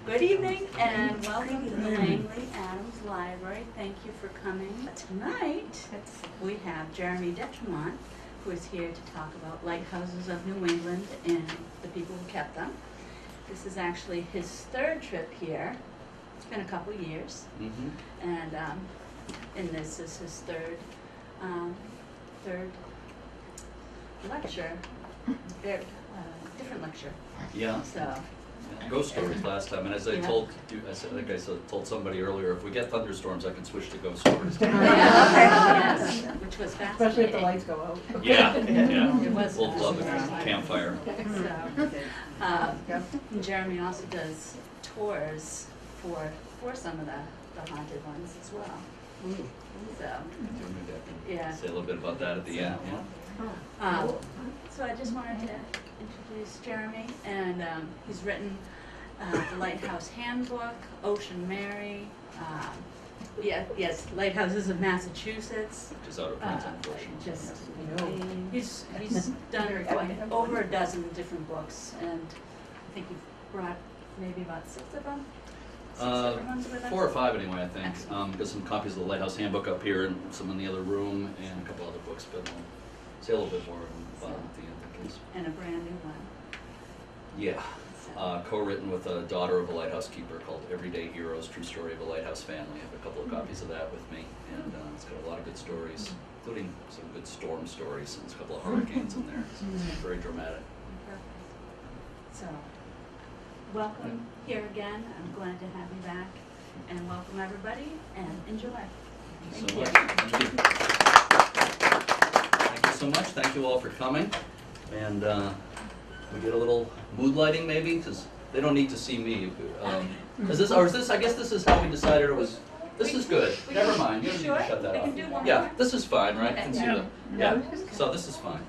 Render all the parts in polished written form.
Good evening and welcome to the Langley Adams Library. Thank you for coming. Tonight we have Jeremy Detremont, who is here to talk about lighthouses of New England and the people who kept them. This is actually his third trip here. It's been a couple years, and this is his third lecture, different lecture. Yeah. So. Ghost stories last time, and as I told you, told somebody earlier, if we get thunderstorms, I can switch to ghost stories. Yes, which was fascinating. Especially if the lights go out. Yeah. It was We'll love the campfire. So, Jeremy also does tours for some of the haunted ones as well. So, yeah. Say a little bit about that at the end. So I just wanted to introduce Jeremy, and he's written the Lighthouse Handbook, Ocean Mary, Lighthouses of Massachusetts. Which is out of print, unfortunately. He's done over a dozen different books, and I think he brought maybe about 6 of them. 6 different ones with us? 4 or 5 anyway, I think. Got some copies of the Lighthouse Handbook up here, and some in the other room, and a couple other books, but I'll say a little bit more at the end. And a brand new one. Yeah, co-written with a daughter of a lighthouse keeper called Everyday Heroes, True Story of a Lighthouse Family. I have a couple of copies of that with me, and it's got a lot of good stories, including some good storm stories, and there's a couple of hurricanes in there, so it's very dramatic. Perfect. So, welcome here again. I'm glad to have you back, and welcome everybody, and enjoy. Thank you so much. Thank you so much. Thank you all for coming. And we get a little mood lighting maybe, because they don't need to see me. Is this, I guess this is how we decided it was. This is good. Never mind, you don't need to shut that off. Yeah, this is fine, right? Can see the, yeah, so this is fine.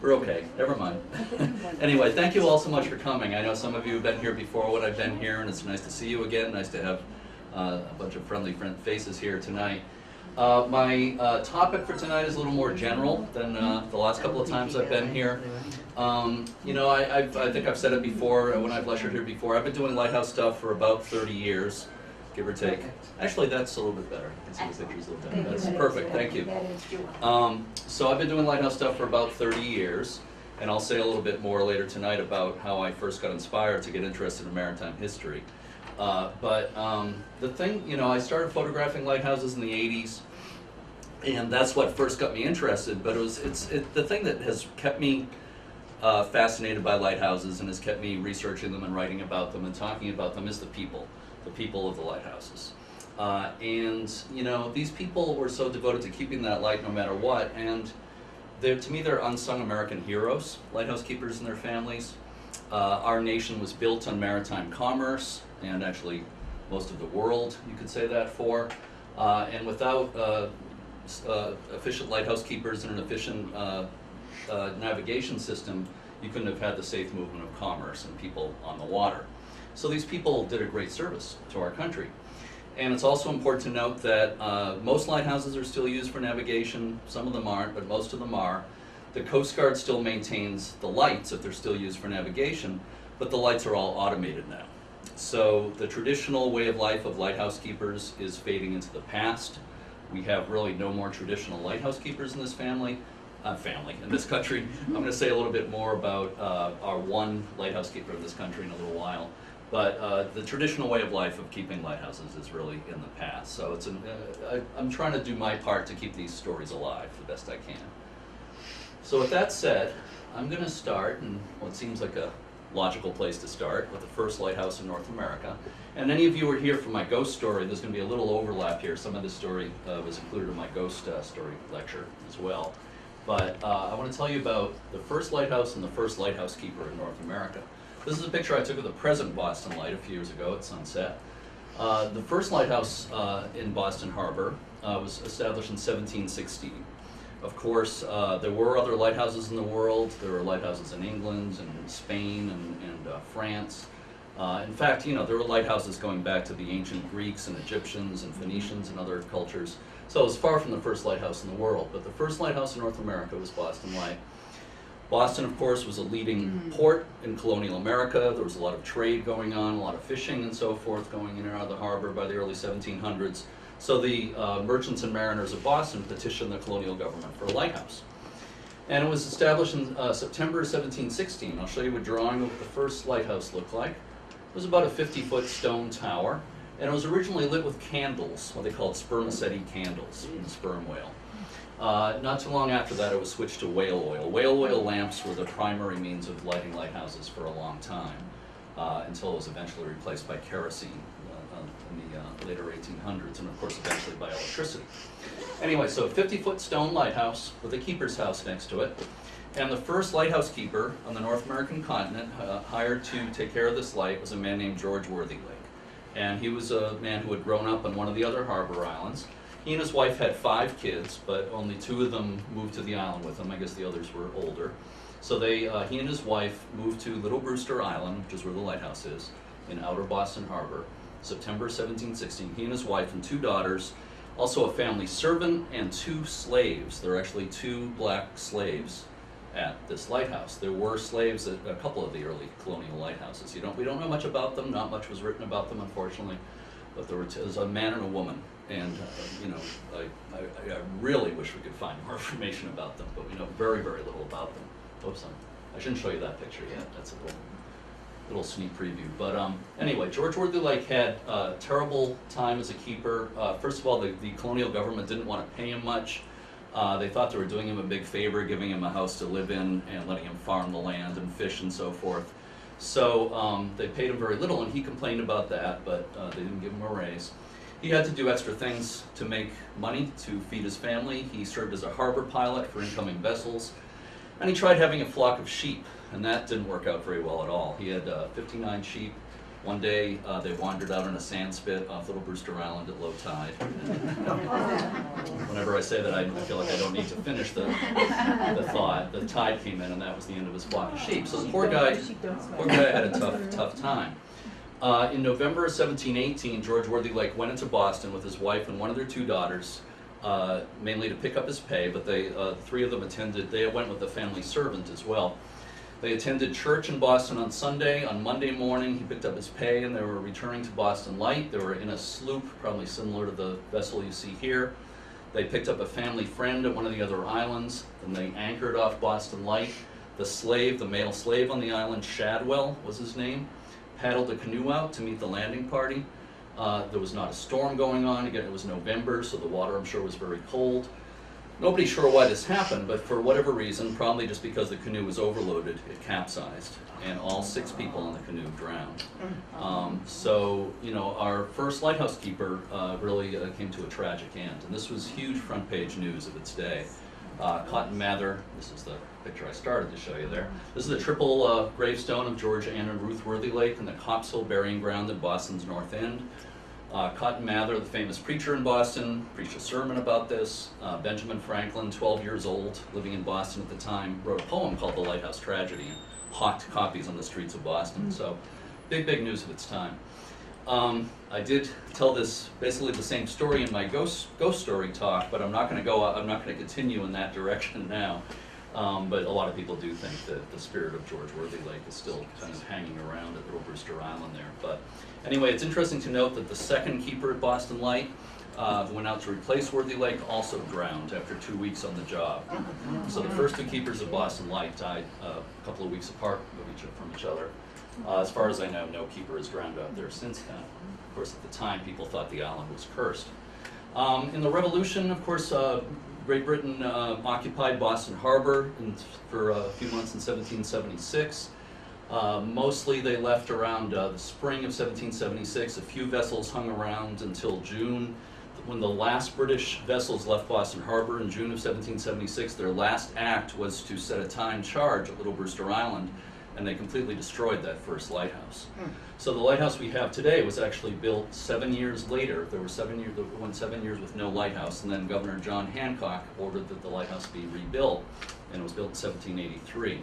We're okay, never mind. Anyway, thank you all so much for coming. I know some of you have been here before when I've been here, and it's nice to see you again. Nice to have a bunch of friendly faces here tonight. My topic for tonight is a little more general than the last couple of times I've been here. You know, I think I've said it before when I've lectured here before. I've been doing lighthouse stuff for about 30 years, give or take. Actually, that's a little bit better. I can see the pictures a little better. That's perfect, thank you. So I've been doing lighthouse stuff for about 30 years, and I'll say a little bit more later tonight about how I first got inspired to get interested in maritime history. The thing, you know, I started photographing lighthouses in the 80s, and that's what first got me interested, but it's the thing that has kept me fascinated by lighthouses and has kept me researching them and writing about them and talking about them is the people of the lighthouses. And, you know, these people were so devoted to keeping that light no matter what, and to me they're unsung American heroes, lighthouse keepers and their families. Our nation was built on maritime commerce, and actually most of the world, you could say that for. And without efficient lighthouse keepers and an efficient navigation system, you couldn't have had the safe movement of commerce and people on the water. So these people did a great service to our country. And it's also important to note that most lighthouses are still used for navigation. Some of them aren't, but most of them are. The Coast Guard still maintains the lights if they're still used for navigation, but the lights are all automated now. So the traditional way of life of lighthouse keepers is fading into the past. We have really no more traditional lighthouse keepers in this in this country. I'm going to say a little bit more about our one lighthouse keeper in this country in a little while. But the traditional way of life of keeping lighthouses is really in the past. So it's I'm trying to do my part to keep these stories alive the best I can. So with that said, I'm going to start in what seems like a logical place to start with the first lighthouse in North America. And any of you who are here for my ghost story, there's going to be a little overlap here. Some of this story was included in my ghost story lecture as well. But I want to tell you about the first lighthouse and the first lighthouse keeper in North America. This is a picture I took of the present Boston Light a few years ago at sunset. The first lighthouse in Boston Harbor was established in 1716. Of course, there were other lighthouses in the world. There were lighthouses in England and Spain and France. In fact, you know, there were lighthouses going back to the ancient Greeks and Egyptians and Phoenicians and other cultures. So it was far from the first lighthouse in the world. But the first lighthouse in North America was Boston Light. Boston, of course, was a leading port in colonial America. There was a lot of trade going on, a lot of fishing and so forth going in and out of the harbor by the early 1700s. So the merchants and mariners of Boston petitioned the colonial government for a lighthouse. And it was established in September 1716. I'll show you a drawing of what the first lighthouse looked like. It was about a 50-foot stone tower, and it was originally lit with candles, what they called spermaceti candles, from the sperm whale. Not too long after that, it was switched to whale oil. Whale oil lamps were the primary means of lighting lighthouses for a long time, until it was eventually replaced by kerosene in the later 1800s, and of course eventually by electricity. Anyway, so a 50-foot stone lighthouse with a keeper's house next to it. And the first lighthouse keeper on the North American continent hired to take care of this light was a man named George Worthylake. And he was a man who had grown up on one of the other harbor islands. He and his wife had 5 kids, but only 2 of them moved to the island with him. I guess the others were older. So he and his wife moved to Little Brewster Island, which is where the lighthouse is, in outer Boston Harbor, September 1716. He and his wife and 2 daughters, also a family servant and 2 slaves. There are actually 2 black slaves at this lighthouse. There were slaves at a couple of the early colonial lighthouses. We don't know much about them. Not much was written about them, unfortunately. But there was a man and a woman. And I really wish we could find more information about them, but we know very, very little about them. Oops, I shouldn't show you that picture yet. That's a little sneak preview. But anyway, George Worthylake had a terrible time as a keeper. First of all, the colonial government didn't want to pay him much. They thought they were doing him a big favor, giving him a house to live in and letting him farm the land and fish and so forth. So they paid him very little, and he complained about that, but they didn't give him a raise. He had to do extra things to make money to feed his family. He served as a harbor pilot for incoming vessels, and he tried having a flock of sheep, and that didn't work out very well at all. He had 59 sheep. One day they wandered out on a sand spit off Little Brewster Island at low tide. Whenever I say that, I feel like I don't need to finish the thought. The tide came in, and that was the end of his flock of sheep. So the poor guy had a tough time. In November of 1718, George Worthylake went into Boston with his wife and one of their 2 daughters, mainly to pick up his pay, but 3 of them they went with the family servant as well. They attended church in Boston on Sunday. On Monday morning, he picked up his pay, and they were returning to Boston Light. They were in a sloop, probably similar to the vessel you see here. They picked up a family friend at one of the other islands, and they anchored off Boston Light. The male slave on the island, Shadwell was his name, paddled a canoe out to meet the landing party. There was not a storm going on. Again, it was November, so the water, I'm sure, was very cold. Nobody's sure why this happened, but for whatever reason, probably just because the canoe was overloaded, it capsized, and all 6 people in the canoe drowned. So, our first lighthouse keeper really came to a tragic end, and this was huge front page news of its day. Cotton Mather, this is the picture I started to show you there. This is a triple gravestone of George, Ann, and Ruth Worthylake in the Copshill Burying Ground in Boston's North End. Cotton Mather, the famous preacher in Boston, preached a sermon about this. Benjamin Franklin, 12 years old, living in Boston at the time, wrote a poem called The Lighthouse Tragedy and hawked copies on the streets of Boston. So big news of its time. I did tell basically the same story in my ghost story talk, but I'm not going to continue in that direction now. But a lot of people do think that the spirit of George Worthylake is still kind of hanging around at Little Brewster Island there. But anyway, it's interesting to note that the second keeper at Boston Light, who went out to replace Worthylake, also drowned after 2 weeks on the job. So the first 2 keepers of Boston Light died a couple of weeks apart from each other. As far as I know, no keeper has drowned out there since then. Of course, at the time, people thought the island was cursed. In the Revolution, of course, Great Britain occupied Boston Harbor for a few months in 1776. Mostly they left around the spring of 1776. A few vessels hung around until June. When the last British vessels left Boston Harbor in June of 1776, their last act was to set a timed charge at Little Brewster Island, and they completely destroyed that first lighthouse. So the lighthouse we have today was actually built 7 years later. There were 7 years, went 7 years with no lighthouse, and then Governor John Hancock ordered that the lighthouse be rebuilt, and it was built in 1783.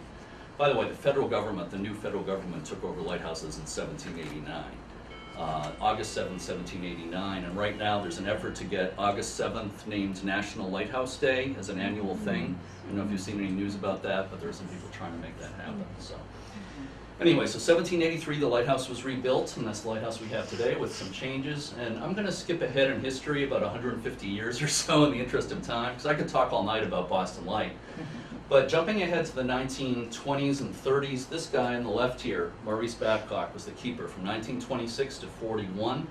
By the way, the new federal government took over lighthouses in 1789. August 7th, 1789, and right now there's an effort to get August 7th named National Lighthouse Day as an annual thing. I don't know if you've seen any news about that, but there are some people trying to make that happen. So, anyway, so 1783 the lighthouse was rebuilt, and that's the lighthouse we have today with some changes. And I'm going to skip ahead in history about 150 years or so in the interest of time, because I could talk all night about Boston Light. But jumping ahead to the 1920s and 30s, this guy on the left here, Maurice Babcock, was the keeper from 1926 to 41.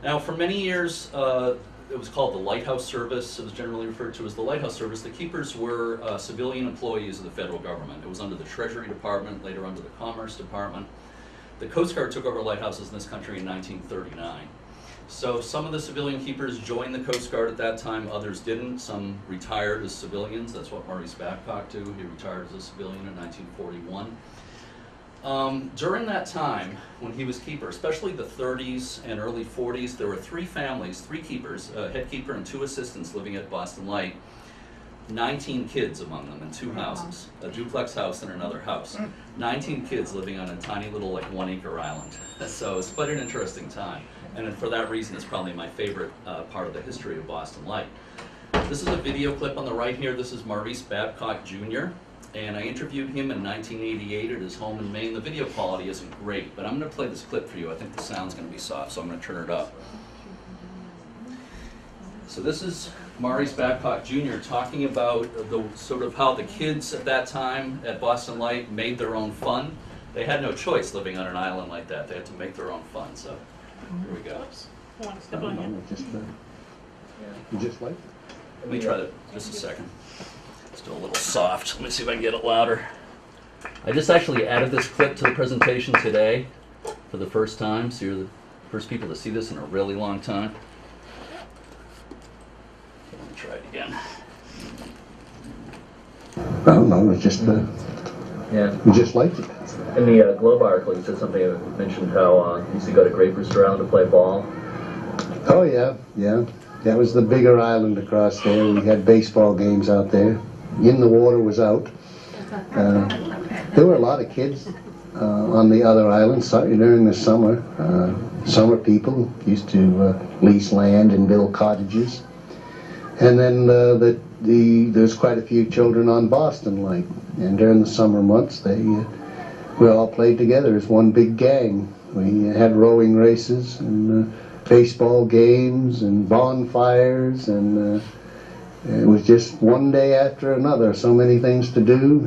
Now, for many years, it was called the Lighthouse Service. It was generally referred to as the Lighthouse Service. The keepers were civilian employees of the federal government. It was under the Treasury Department, later under the Commerce Department. The Coast Guard took over lighthouses in this country in 1939. So some of the civilian keepers joined the Coast Guard at that time, others didn't. Some retired as civilians. That's what Maurice Babcock did. He retired as a civilian in 1941. During that time, when he was keeper, especially the 30s and early 40s, there were three families, three keepers, a head keeper and two assistants living at Boston Light. 19 kids among them in two houses, a duplex house and another house. 19 kids living on a tiny little, like, 1-acre island. So it's quite an interesting time. And for that reason, it's probably my favorite part of the history of Boston Light. This is a video clip on the right here. This is Maurice Babcock Jr. And I interviewed him in 1988 at his home in Maine. The video quality isn't great, but I'm going to play this clip for you. I think the sound's going to be soft, so I'm going to turn it up. So this is Maurice Babcock Jr. talking about the sort of how the kids at that time at Boston Light made their own fun. They had no choice living on an island like that. They had to make their own fun. So here we go. I want to step on you. Just like Let me try that just a second. Still a little soft. Let me see if I can get it louder. I just actually added this clip to the presentation today for the first time, so you're the first people to see this in a really long time. Let me try it again. I don't know. It's just Yeah. we just liked it. In the Globe article, you said something that mentioned how you used to go to Great Brewster Island to play ball. Oh yeah, yeah. That was the bigger island across there. We had baseball games out there. In the water was out. There were a lot of kids on the other islands during the summer. Summer people used to lease land and build cottages. And then there's quite a few children on Boston Light. And during the summer months, we all played together as one big gang. We had rowing races and baseball games and bonfires, and it was just one day after another. So many things to do,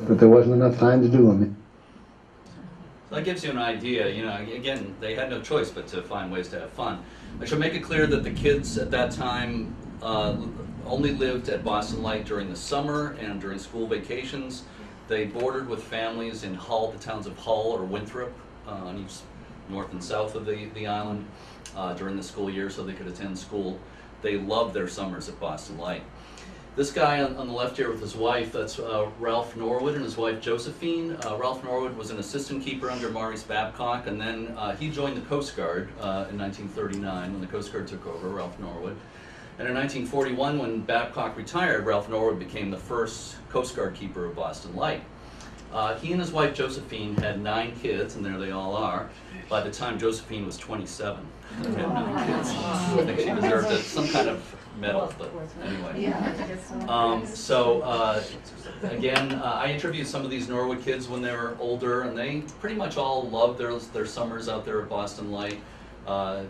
but there wasn't enough time to do them. So that gives you an idea. You know, again, they had no choice but to find ways to have fun. I should make it clear that the kids at that time only lived at Boston Light during the summer and during school vacations. They boarded with families in Hull, the towns of Hull or Winthrop, on each north and south of the island during the school year, so they could attend school. They loved their summers at Boston Light. This guy on the left here with his wife, that's Ralph Norwood and his wife Josephine. Ralph Norwood was an assistant keeper under Maurice Babcock, and then he joined the Coast Guard in 1939 when the Coast Guard took over, Ralph Norwood. And in 1941, when Babcock retired, Ralph Norwood became the first Coast Guard keeper of Boston Light. He and his wife Josephine had 9 kids, and there they all are. By the time Josephine was 27, they had 9 kids. I think she deserved some kind of medal, but anyway. Again, I interviewed some of these Norwood kids when they were older, and they pretty much all loved their summers out there at Boston Light,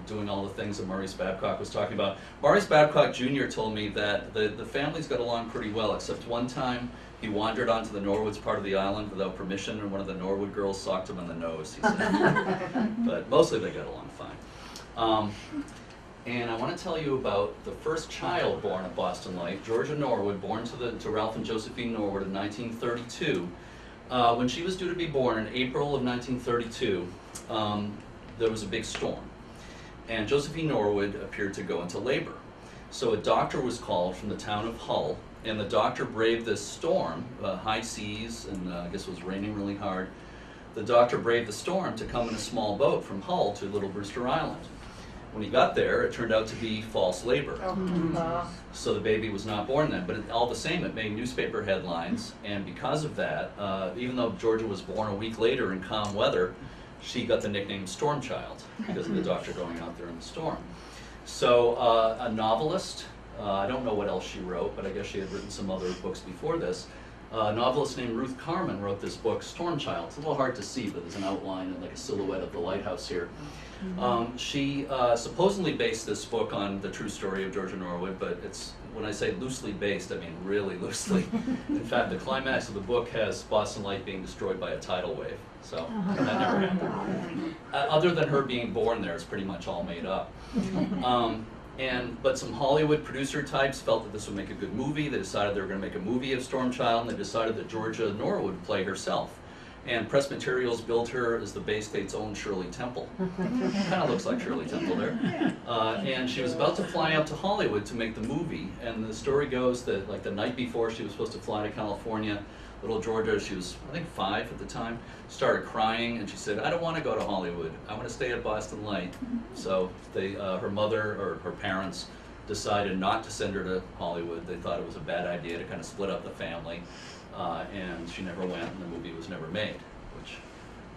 doing all the things that Maurice Babcock was talking about. Maurice Babcock Jr. told me that the families got along pretty well, except one time he wandered onto the Norwoods part of the island without permission, and one of the Norwood girls socked him in the nose, he said. But mostly they got along fine. And I want to tell you about the first child born at Boston Light, Georgia Norwood, born to Ralph and Josephine Norwood in 1932. When she was due to be born in April of 1932, there was a big storm. And Josephine Norwood appeared to go into labor. So a doctor was called from the town of Hull, and the doctor braved this storm, high seas, and I guess it was raining really hard. The doctor braved the storm to come in a small boat from Hull to Little Brewster Island. When he got there, it turned out to be false labor. So the baby was not born then, but all the same, it made newspaper headlines, and because of that, even though Georgia was born a week later in calm weather, she got the nickname Storm Child because of the doctor going out there in the storm. So a novelist, I don't know what else she wrote, but I guess she had written some other books before this. A novelist named Ruth Carman wrote this book, Storm Child. It's a little hard to see, but there's an outline and like a silhouette of the lighthouse here. She supposedly based this book on the true story of Georgia Norwood, but it's, when I say loosely based, I mean really loosely. In fact, the climax of the book has Boston Light being destroyed by a tidal wave. So that never happened. Other than her being born there, it's pretty much all made up. But some Hollywood producer types felt that this would make a good movie. They decided they were going to make a movie of Storm Child, and they decided that Georgia Norwood would play herself. And Press Materials billed her as the Bay State's own Shirley Temple. Kind of looks like Shirley Temple there. And she was about to fly out to Hollywood to make the movie. And the story goes that like the night before she was supposed to fly to California, little Georgia, she was I think 5 at the time, started crying and she said, "I don't want to go to Hollywood. I want to stay at Boston Light." So they, her mother or her parents decided not to send her to Hollywood. They thought it was a bad idea to kind of split up the family. And she never went, and the movie was never made, which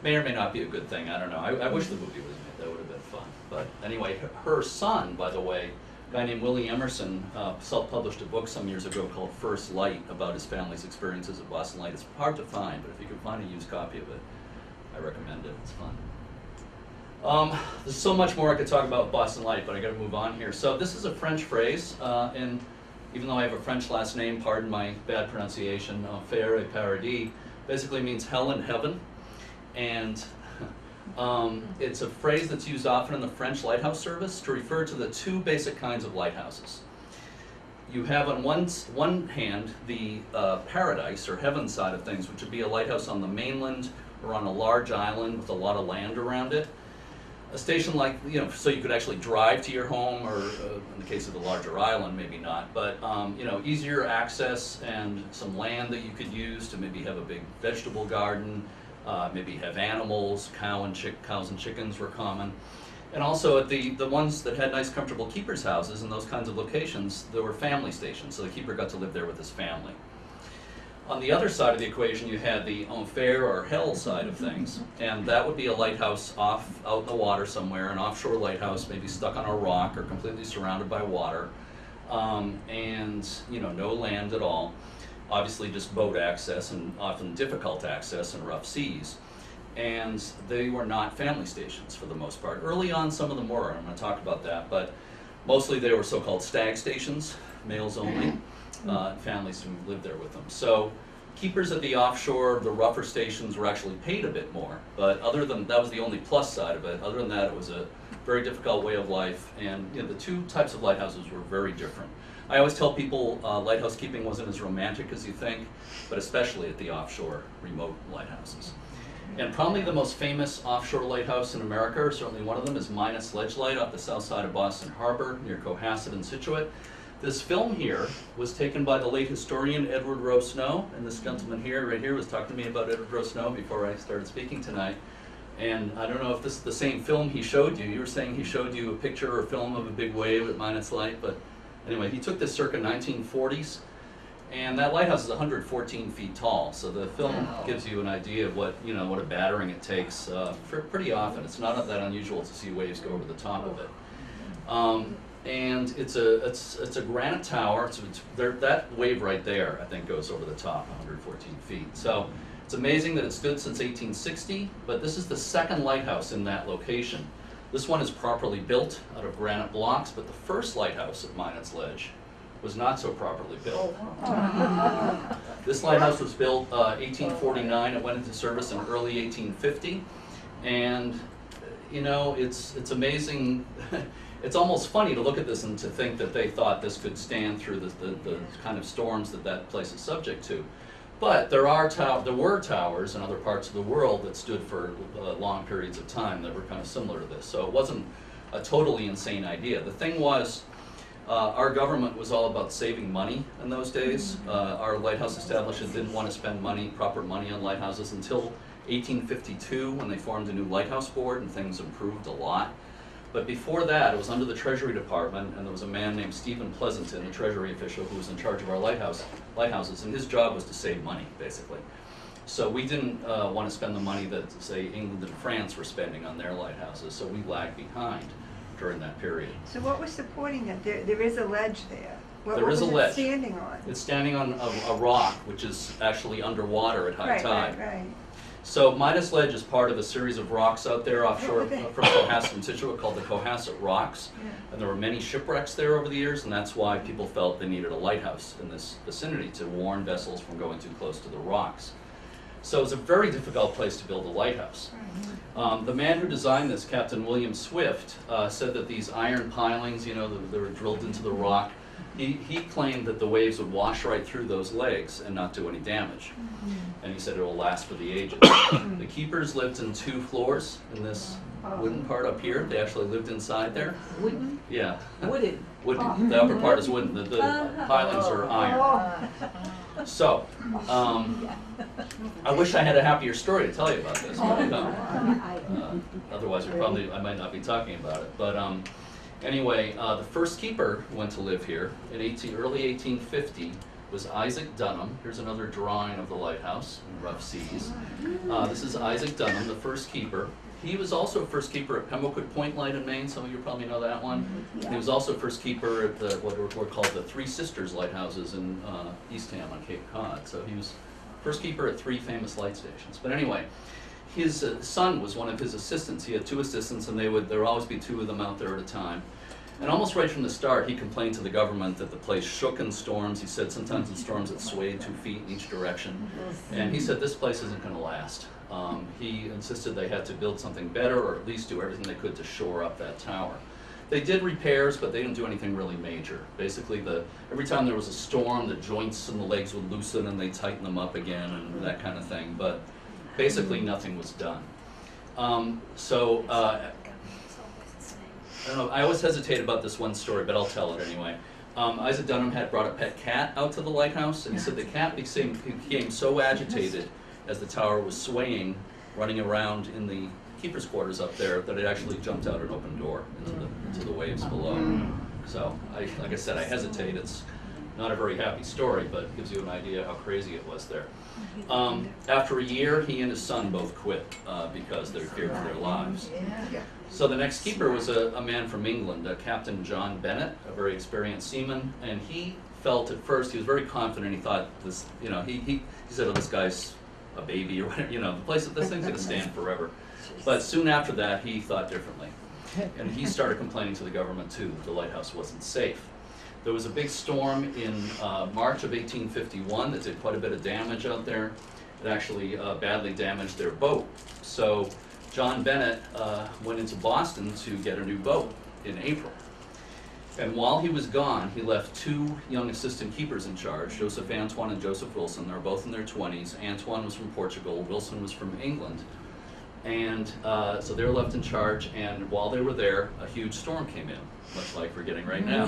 may or may not be a good thing. I don't know. I wish the movie was made. That would have been fun. But anyway, her son, by the way, a guy named Willie Emerson, self-published a book some years ago called First Light about his family's experiences at Boston Light. It's hard to find, but if you can find a used copy of it, I recommend it. It's fun. There's so much more I could talk about Boston Light, but I got to move on here. So this is a French phrase, and even though I have a French last name, pardon my bad pronunciation, enfer et paradis, basically means hell and heaven. And it's a phrase that's used often in the French lighthouse service to refer to the 2 basic kinds of lighthouses. You have on one hand the paradise or heaven side of things, which would be a lighthouse on the mainland or on a large island with a lot of land around it. A station like, you know, so you could actually drive to your home, or in the case of the larger island, maybe not, but you know, easier access and some land that you could use to maybe have a big vegetable garden, maybe have animals, cows and chickens were common. And also at the ones that had nice comfortable keepers' houses in those kinds of locations, there were family stations, so the keeper got to live there with his family. On the other side of the equation, you had the enfer or hell side of things, and that would be a lighthouse out in the water somewhere, an offshore lighthouse, maybe stuck on a rock or completely surrounded by water, and you know, no land at all. Obviously, just boat access and often difficult access in rough seas. And they were not family stations for the most part. Early on, some of them were. I'm going to talk about that, but mostly they were so-called stag stations, males only. Families who lived there with them. So keepers at the offshore, the rougher stations were actually paid a bit more, but other than that was the only plus side of it. Other than that, it was a very difficult way of life, and you know, the 2 types of lighthouses were very different. I always tell people lighthouse keeping wasn't as romantic as you think, but especially at the offshore remote lighthouses. And probably the most famous offshore lighthouse in America, or certainly one of them, is Minus Ledge Light off the south side of Boston Harbor near Cohasset and Scituate. This film here was taken by the late historian Edward Rowe Snow, and this gentleman here, right here, was talking to me about Edward Rowe Snow before I started speaking tonight. And I don't know if this is the same film he showed you. You were saying he showed you a picture or a film of a big wave at Minus Light, but anyway, he took this circa 1940s, and that lighthouse is 114 feet tall. So the film gives you an idea of what, you know, what a battering it takes pretty often. It's not that unusual to see waves go over the top of it. And it's a granite tower. That wave right there, I think, goes over the top, 114 feet. So it's amazing that it stood since 1860, but this is the 2nd lighthouse in that location. This one is properly built out of granite blocks, but the first lighthouse at Minus Ledge was not so properly built. This lighthouse was built 1849. It went into service in early 1850, and you know, it's amazing. It's almost funny to look at this and to think that they thought this could stand through the kind of storms that place is subject to. But there were towers in other parts of the world that stood for long periods of time that were kind of similar to this. So it wasn't a totally insane idea. The thing was, our government was all about saving money in those days. Our lighthouse establishment didn't want to spend proper money on lighthouses until 1852 when they formed a new lighthouse board, and things improved a lot. But before that, it was under the Treasury Department, and there was a man named Stephen Pleasanton, a Treasury official, who was in charge of our lighthouses, and his job was to save money, basically. So we didn't want to spend the money that, say, England and France were spending on their lighthouses, so we lagged behind during that period. So what was supporting it? There is a ledge there. There is a ledge. What was it standing on? It's standing on a rock, which is actually underwater at high tide. Right. So Midas Ledge is part of a series of rocks out there offshore from Cohasset and Scituate called the Cohasset Rocks. Yeah. And there were many shipwrecks there over the years, and that's why people felt they needed a lighthouse in this vicinity to warn vessels from going too close to the rocks. So it's a very difficult place to build a lighthouse. The man who designed this, Captain William Swift, said that these iron pilings, you know, that were drilled into the rock, he claimed that the waves would wash right through those legs and not do any damage. And he said it will last for the ages. The keepers lived in 2 floors in this wooden part up here. They actually lived inside there. Wooden? Yeah. Wooden. Wooden. The upper part is wooden. The pilings are iron. So, I wish I had a happier story to tell you about this, but I don't. Otherwise, I might not be talking about it. But anyway, the first keeper who went to live here in early 1850 was Isaac Dunham. Here's another drawing of the lighthouse in rough seas. This is Isaac Dunham, the first keeper. He was also first keeper at Pembroke Point Light in Maine. Some of you probably know that one. He was also first keeper at what were called the Three Sisters Lighthouses in Eastham on Cape Cod. So he was first keeper at 3 famous light stations. But anyway, his son was one of his assistants. He had 2 assistants, and there would always be 2 of them out there at a time. And almost right from the start, he complained to the government that the place shook in storms. He said sometimes in storms it swayed 2 feet in each direction. And he said this place isn't going to last. He insisted they had to build something better, or at least do everything they could to shore up that tower. They did repairs, but they didn't do anything really major. Basically, every time there was a storm, the joints and the legs would loosen and they'd tighten them up again and that kind of thing. But basically, nothing was done. I don't know, I always hesitate about this one story, but I'll tell it anyway. Isaac Dunham had brought a pet cat out to the lighthouse, and he said the cat became so agitated as the tower was swaying, running around in the keeper's quarters up there, that it actually jumped out an open door into the waves below. So, like I said, I hesitate. It's not a very happy story, but it gives you an idea how crazy it was there. After a year, he and his son both quit because they feared for their lives. So the next keeper was a man from England, Captain John Bennett, a very experienced seaman, and he felt at first, he was very confident. He thought this, you know, he said, oh, this guy's a baby or whatever, you know, this thing's going to stand forever. But soon after that, he thought differently. And he started complaining to the government too that the lighthouse wasn't safe. There was a big storm in March of 1851 that did quite a bit of damage out there. It actually badly damaged their boat. So John Bennett went into Boston to get a new boat in April. And while he was gone, he left 2 young assistant keepers in charge, Joseph Antoine and Joseph Wilson. They were both in their 20s. Antoine was from Portugal, Wilson was from England. And so they were left in charge, and while they were there, a huge storm came in, much like we're getting right now.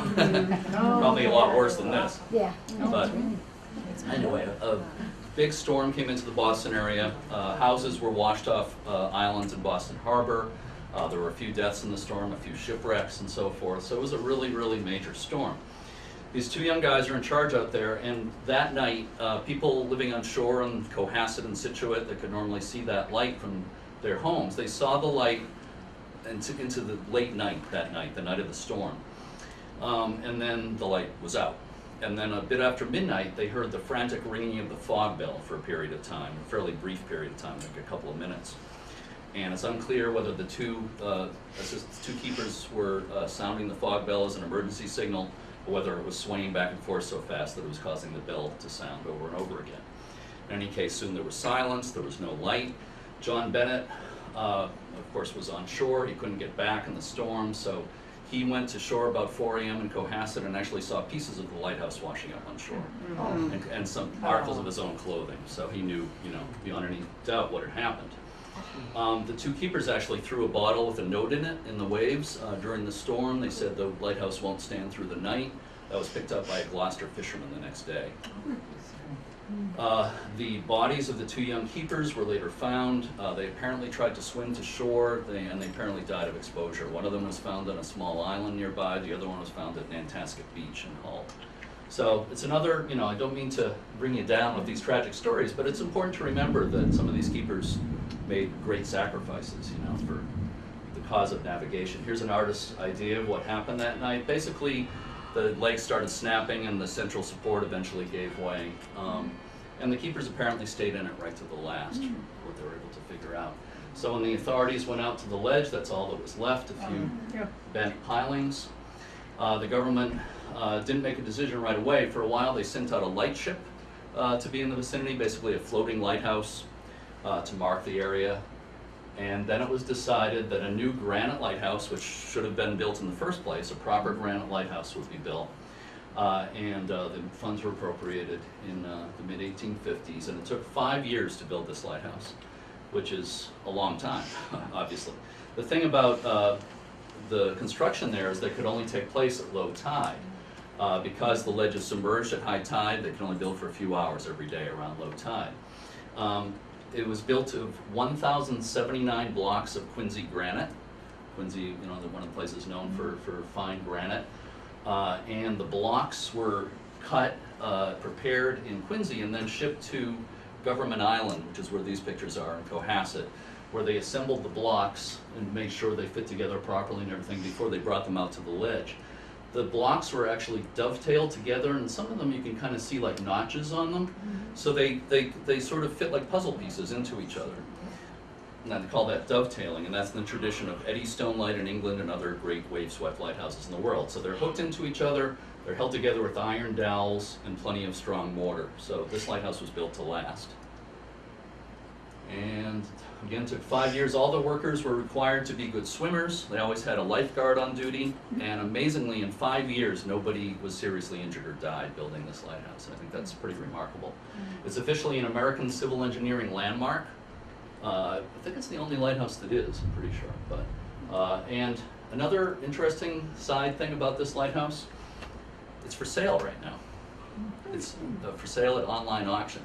Probably a lot worse than this. Yeah. But anyway, a big storm came into the Boston area. Houses were washed off islands in Boston Harbor. There were a few deaths in the storm, a few shipwrecks and so forth. So it was a really, really major storm. These 2 young guys are in charge out there, and that night, people living on shore in Cohasset and Scituate that could normally see that light from their homes, they saw the light into the late night that night, the night of the storm. And then the light was out. And then a bit after midnight, they heard the frantic ringing of the fog bell for a period of time, a fairly brief period of time, like a couple of minutes. And it's unclear whether the 2 keepers were sounding the fog bell as an emergency signal, or whether it was swaying back and forth so fast that it was causing the bell to sound over and over again. In any case, soon there was silence, there was no light. John Bennett, of course, was on shore. He couldn't get back in the storm, so he went to shore about 4 a.m. in Cohasset and actually saw pieces of the lighthouse washing up on shore, and some articles of his own clothing. So he knew, you know, beyond any doubt what had happened. The 2 keepers actually threw a bottle with a note in it in the waves during the storm. They said the lighthouse won't stand through the night. That was picked up by a Gloucester fisherman the next day. The bodies of the 2 young keepers were later found. They apparently tried to swim to shore, and they apparently died of exposure. One of them was found on a small island nearby. The other one was found at Nantasket Beach in Hull. So it's another, you know, I don't mean to bring you down with these tragic stories, but it's important to remember that some of these keepers made great sacrifices, you know, for the cause of navigation. Here's an artist's idea of what happened that night. Basically, the leg started snapping and the central support eventually gave way. And the keepers apparently stayed in it right to the last, what they were able to figure out. So when the authorities went out to the ledge, that's all that was left, a few bent pilings. The government didn't make a decision right away. For a while, they sent out a light ship to be in the vicinity, basically a floating lighthouse to mark the area. And then it was decided that a new granite lighthouse, which should have been built in the first place, a proper granite lighthouse would be built. The funds were appropriated in the mid-1850s, and it took 5 years to build this lighthouse, which is a long time, obviously. The thing about the construction there is that it could only take place at low tide. Because the ledge is submerged at high tide, they can only build for a few hours every day around low tide. It was built of 1,079 blocks of Quincy granite. Quincy, you know, one of the places known for fine granite. And the blocks were cut, prepared in Quincy, and then shipped to Government Island, which is where these pictures are in Cohasset, where they assembled the blocks and made sure they fit together properly and everything before they brought them out to the ledge. The blocks were actually dovetailed together, and some of them you can kind of see like notches on them. So they sort of fit like puzzle pieces into each other. And they call that dovetailing, and that's the tradition of Eddystone Light in England and other great wave-swept lighthouses in the world. So they're hooked into each other, they're held together with iron dowels and plenty of strong mortar. So this lighthouse was built to last. And again, it took 5 years. All the workers were required to be good swimmers. They always had a lifeguard on duty. And amazingly, in 5 years, nobody was seriously injured or died building this lighthouse. I think that's pretty remarkable. It's officially an American civil engineering landmark. I think it's the only lighthouse that is, I'm pretty sure. But and another interesting side thing about this lighthouse, it's for sale right now. It's for sale at online auction.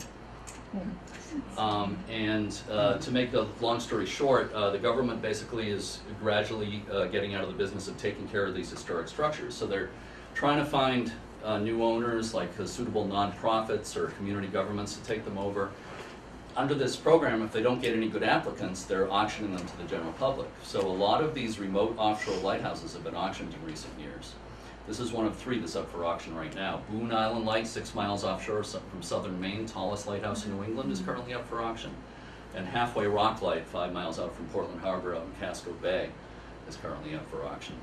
To make the long story short, the government basically is gradually getting out of the business of taking care of these historic structures. So they're trying to find new owners, like suitable nonprofits or community governments to take them over. Under this program, if they don't get any good applicants, they're auctioning them to the general public. So a lot of these remote offshore lighthouses have been auctioned in recent years. This is one of 3 that's up for auction right now. Boone Island Light, 6 miles offshore from southern Maine, tallest lighthouse in New England, is currently up for auction. And Halfway Rock Light, 5 miles out from Portland Harbor out in Casco Bay, is currently up for auction.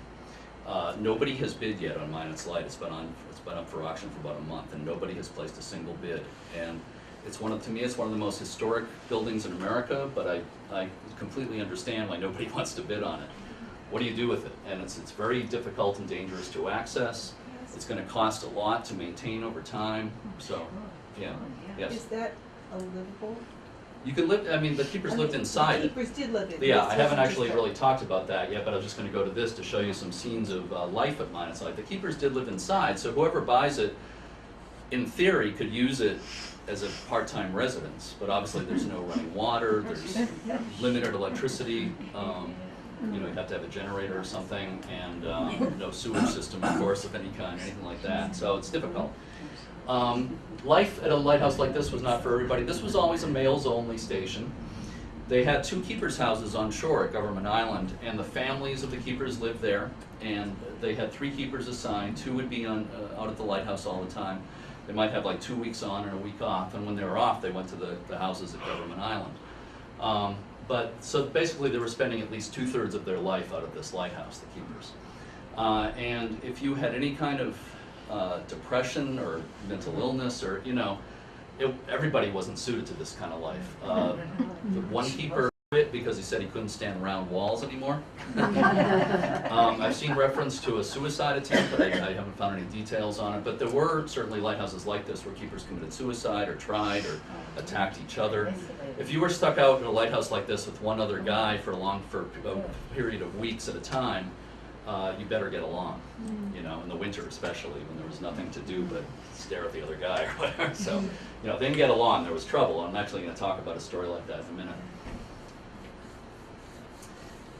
Nobody has bid yet on Minot's Light. It's been up for auction for about a month, and nobody has placed a single bid. And it's to me, it's one of the most historic buildings in America, but I completely understand why nobody wants to bid on it. What do you do with it? And it's very difficult and dangerous to access. It's going to cost a lot to maintain over time. So, yeah, yes. Is that a livable? You could live, I mean, the keepers lived inside The it. keepers did live in it. Yeah, I haven't actually really talked about that yet, but I was just going to go to this to show you some scenes of life at Minot's Light. The keepers did live inside, so whoever buys it, in theory, could use it as a part-time residence, but obviously there's no running water, there's limited electricity, you know, you have to have a generator or something, and no sewer system, of course, of any kind, anything like that, so it's difficult. Life at a lighthouse like this was not for everybody. This was always a males-only station. They had 2 keepers' houses on shore at Government Island, and the families of the keepers lived there, and they had 3 keepers assigned. 2 would be out at the lighthouse all the time. They might have like 2 weeks on and a week off, and when they were off, they went to the houses at Government Island. So basically they were spending at least 2/3 of their life out of this lighthouse, the keepers. And if you had any kind of depression or mental illness, or, you know, everybody wasn't suited to this kind of life. The one keeper quit because he said he couldn't stand round walls anymore. I've seen reference to a suicide attempt, but I haven't found any details on it. But there were certainly lighthouses like this where keepers committed suicide or tried or attacked each other. If you were stuck out in a lighthouse like this with one other guy for a period of weeks at a time, you better get along, you know, in the winter especially, when there was nothing to do but stare at the other guy or whatever. So, you know, they didn't get along, there was trouble. I'm actually going to talk about a story like that in a minute.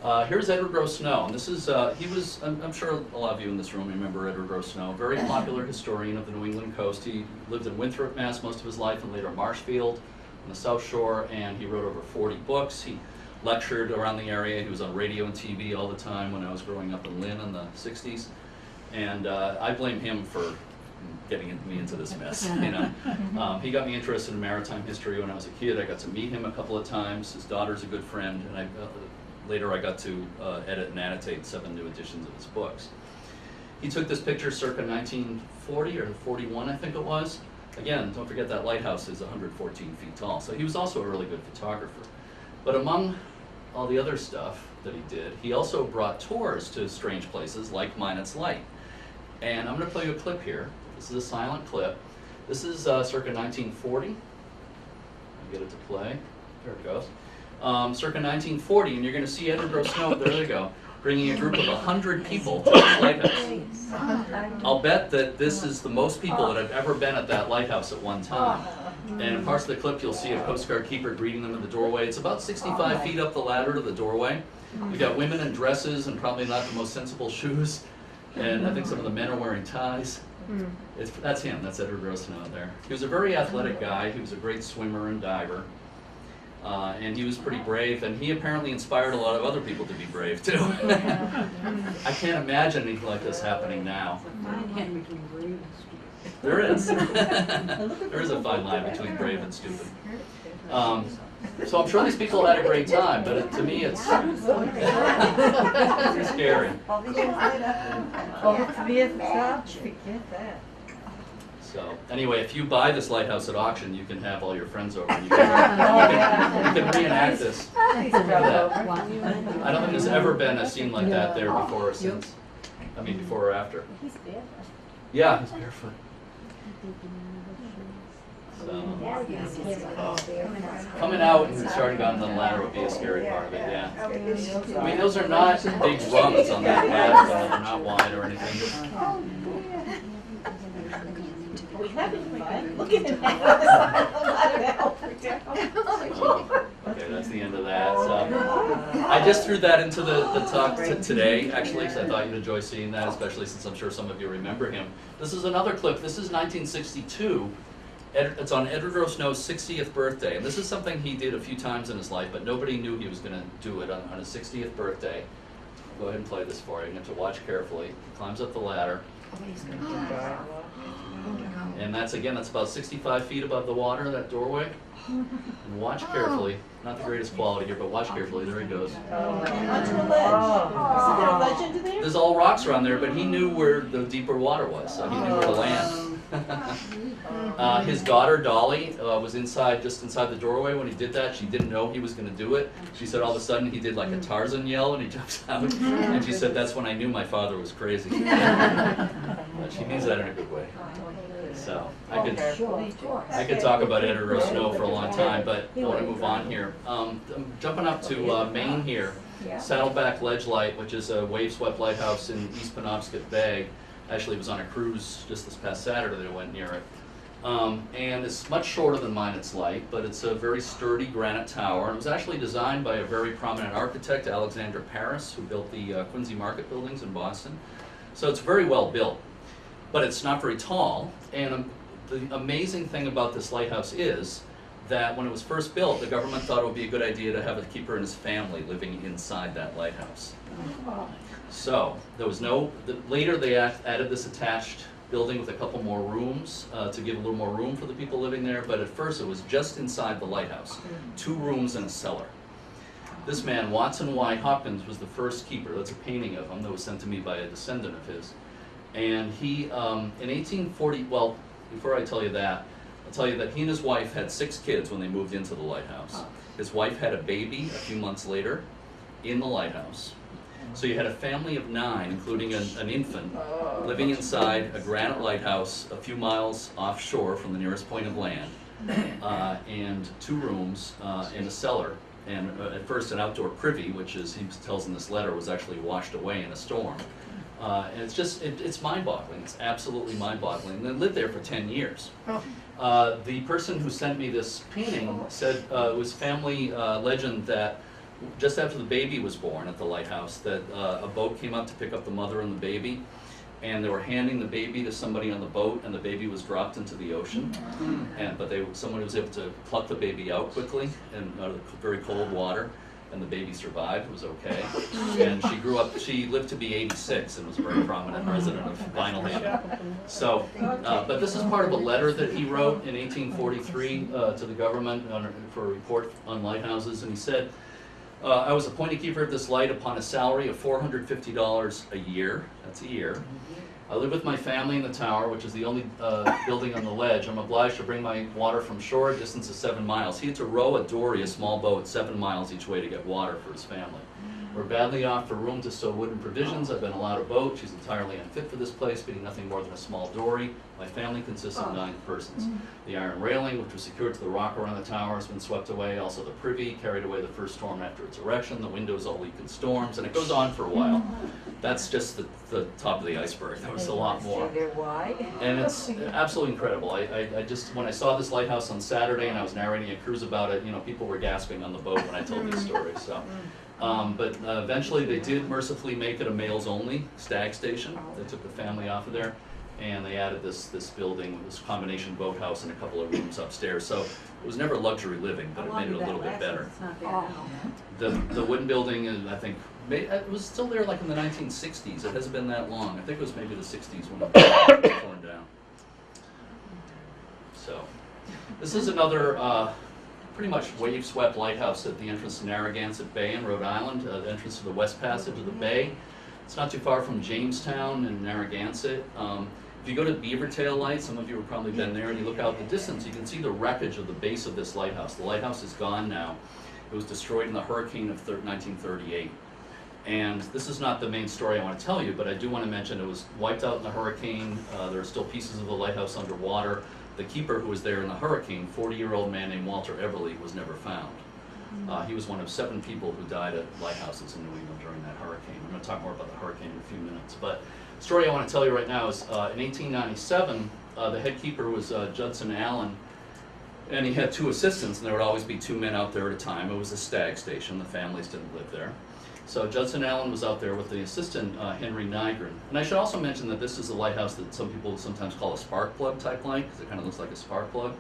Here's Edward Gross Snow, and this is, he was, I'm sure a lot of you in this room remember Edward Gross Snow, a very popular historian of the New England coast. He lived in Winthrop, Mass. most of his life, and later Marshfield on the South Shore, and he wrote over 40 books. He lectured around the area. He was on radio and TV all the time when I was growing up in Lynn in the 60s, and I blame him for getting me into this mess, you know. He got me interested in maritime history when I was a kid. I got to meet him a couple of times. His daughter's a good friend, and later I got to edit and annotate 7 new editions of his books. He took this picture circa 1940 or 41, I think it was. Again, don't forget that lighthouse is 114 feet tall, so he was also a really good photographer. But among all the other stuff that he did, he also brought tours to strange places like Minot's Light. And I'm going to play you a clip here. This is a silent clip. This is circa 1940. I'll get it to play. There it goes. Circa 1940, and you're going to see Edward Gross Snow, there they go, bringing a group of 100 people to this lighthouse. I'll bet that this is the most people that have ever been at that lighthouse at one time. And in parts of the clip, you'll see a Coast Guard keeper greeting them at the doorway. It's about 65 feet up the ladder to the doorway. You've got women in dresses and probably not the most sensible shoes. And I think some of the men are wearing ties. That's him, that's Edward Gross Snow there. He was a very athletic guy. He was a great swimmer and diver. And he was pretty brave, and he apparently inspired a lot of other people to be brave too. I can't imagine anything like this happening now. There is. There is a fine line between brave and stupid. So I'm sure these people had a great time, but to me it's scary. So anyway, if you buy this lighthouse at auction, you can have all your friends over. You can reenact this. I don't think there's ever been a scene like that there before or since. I mean, before or after. Yeah, he's barefoot. So, coming out and starting down the ladder would be a scary part of it, yeah. I mean, those are not big rungs on that ladder, though. They're not wide or anything. We haven't fun. Look at him. Okay, that's the end of that. So, I just threw that into the talk today, actually, because I thought you'd enjoy seeing that, especially since I'm sure some of you remember him. This is another clip. This is 1962. It's on Edward Gross Snow's 60th birthday, and this is something he did a few times in his life, but nobody knew he was going to do it on his 60th birthday. I'll go ahead and play this for you. You have to watch carefully. He climbs up the ladder. And that's about 65 feet above the water, that doorway. And watch carefully. Not the greatest quality here, but watch carefully. There he goes. Onto a ledge. Isn't there a ledge under there? There's all rocks around there, but he knew where the deeper water was, so he knew where to land. His daughter, Dolly, was just inside the doorway when he did that. She didn't know he was going to do it. She said all of a sudden he did like a Tarzan yell and he jumps out. And she said, that's when I knew my father was crazy. But she means that in a good way. So I could talk about Edward Gross Snow for a long time, but I want to move on here. I'm jumping up to Maine here. Saddleback Ledge Light, which is a wave-swept lighthouse in East Penobscot Bay. Actually, it was on a cruise just this past Saturday that I went near it. And it's much shorter than Minot's Light, but it's a very sturdy granite tower. And it was actually designed by a very prominent architect, Alexander Paris, who built the Quincy Market buildings in Boston. So it's very well built, but it's not very tall. And the amazing thing about this lighthouse is that when it was first built, the government thought it would be a good idea to have a keeper and his family living inside that lighthouse. So there was later they added this attached building with a couple more rooms to give a little more room for the people living there, but at first it was just inside the lighthouse, 2 rooms and a cellar. This man, Watson Y. Hopkins, was the first keeper. That's a painting of him that was sent to me by a descendant of his. And he, in 1840, well, before I tell you that, I'll tell you that he and his wife had 6 kids when they moved into the lighthouse. His wife had a baby a few months later in the lighthouse. So you had a family of 9, including an infant, living inside a granite lighthouse a few miles offshore from the nearest point of land, and 2 rooms and a cellar. And at first an outdoor privy, which, as he tells in this letter, was actually washed away in a storm. And it's just, it's mind-boggling. It's absolutely mind-boggling. And they lived there for 10 years. The person who sent me this painting said it was family legend that just after the baby was born at the lighthouse, that a boat came up to pick up the mother and the baby, and they were handing the baby to somebody on the boat, and the baby was dropped into the ocean. But someone was able to pluck the baby out quickly and out of the very cold water, and the baby survived. It was okay. And she grew up. She lived to be 86 and was a very prominent resident of Vinyl Haven. So, but this is part of a letter that he wrote in 1843 to the government for a report on lighthouses, and he said, I was appointed keeper of this light upon a salary of $450 a year. That's a year. I live with my family in the tower, which is the only building on the ledge. I'm obliged to bring my water from shore a distance of 7 miles. He had to row a dory, a small boat, 7 miles each way to get water for his family. We're badly off for room to stow wood and provisions. I've been allowed a boat. She's entirely unfit for this place, being nothing more than a small dory. My family consists of 9 persons. The iron railing, which was secured to the rock around the tower, has been swept away. Also the privy, carried away the first storm after its erection. The windows all leak in storms, and it goes on for a while. That's just the top of the iceberg. There was a lot more. And it's absolutely incredible. I just, when I saw this lighthouse on Saturday and I was narrating a cruise about it, you know, people were gasping on the boat when I told these stories. So. But eventually they did mercifully make it a males only stag station. They took the family off of there, and they added this building, this combination boathouse and a couple of rooms upstairs. So it was never luxury living, but it made it a little bit better. The wooden building, I think, it was still there like in the 1960s. It hasn't been that long. I think it was maybe the 60s when it was torn down. So this is another pretty much wave-swept lighthouse at the entrance to Narragansett Bay in Rhode Island, the entrance to the west passage of the bay. It's not too far from Jamestown and Narragansett. If you go to Beavertail Light, some of you have probably been there, and you look out the distance, you can see the wreckage of the base of this lighthouse. The lighthouse is gone now. It was destroyed in the hurricane of 1938. And this is not the main story I want to tell you, but I do want to mention it was wiped out in the hurricane. There are still pieces of the lighthouse underwater. The keeper who was there in the hurricane, 40-year-old man named Walter Everly, was never found. He was one of 7 people who died at lighthouses in New England during that hurricane. I'm going to talk more about the hurricane in a few minutes. But the story I want to tell you right now is in 1897, the head keeper was Judson Allen, and he had 2 assistants, and there would always be 2 men out there at a time. It was a stag station. The families didn't live there. So Judson Allen was out there with the assistant, Henry Nygren. And I should also mention that this is a lighthouse that some people sometimes call a spark plug type light, because it kind of looks like a spark plug.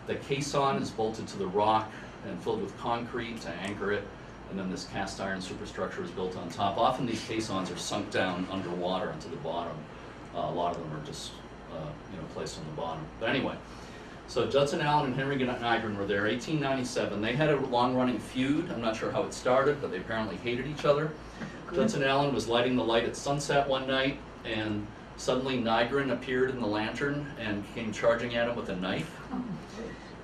The caisson is bolted to the rock and filled with concrete to anchor it, and then this cast iron superstructure is built on top. Often these caissons are sunk down underwater into the bottom. A lot of them are just placed on the bottom. But anyway, so Judson Allen and Henry Nygren were there, 1897. They had a long-running feud. I'm not sure how it started, but they apparently hated each other. Judson Allen was lighting the light at sunset one night, and suddenly Nygren appeared in the lantern and came charging at him with a knife.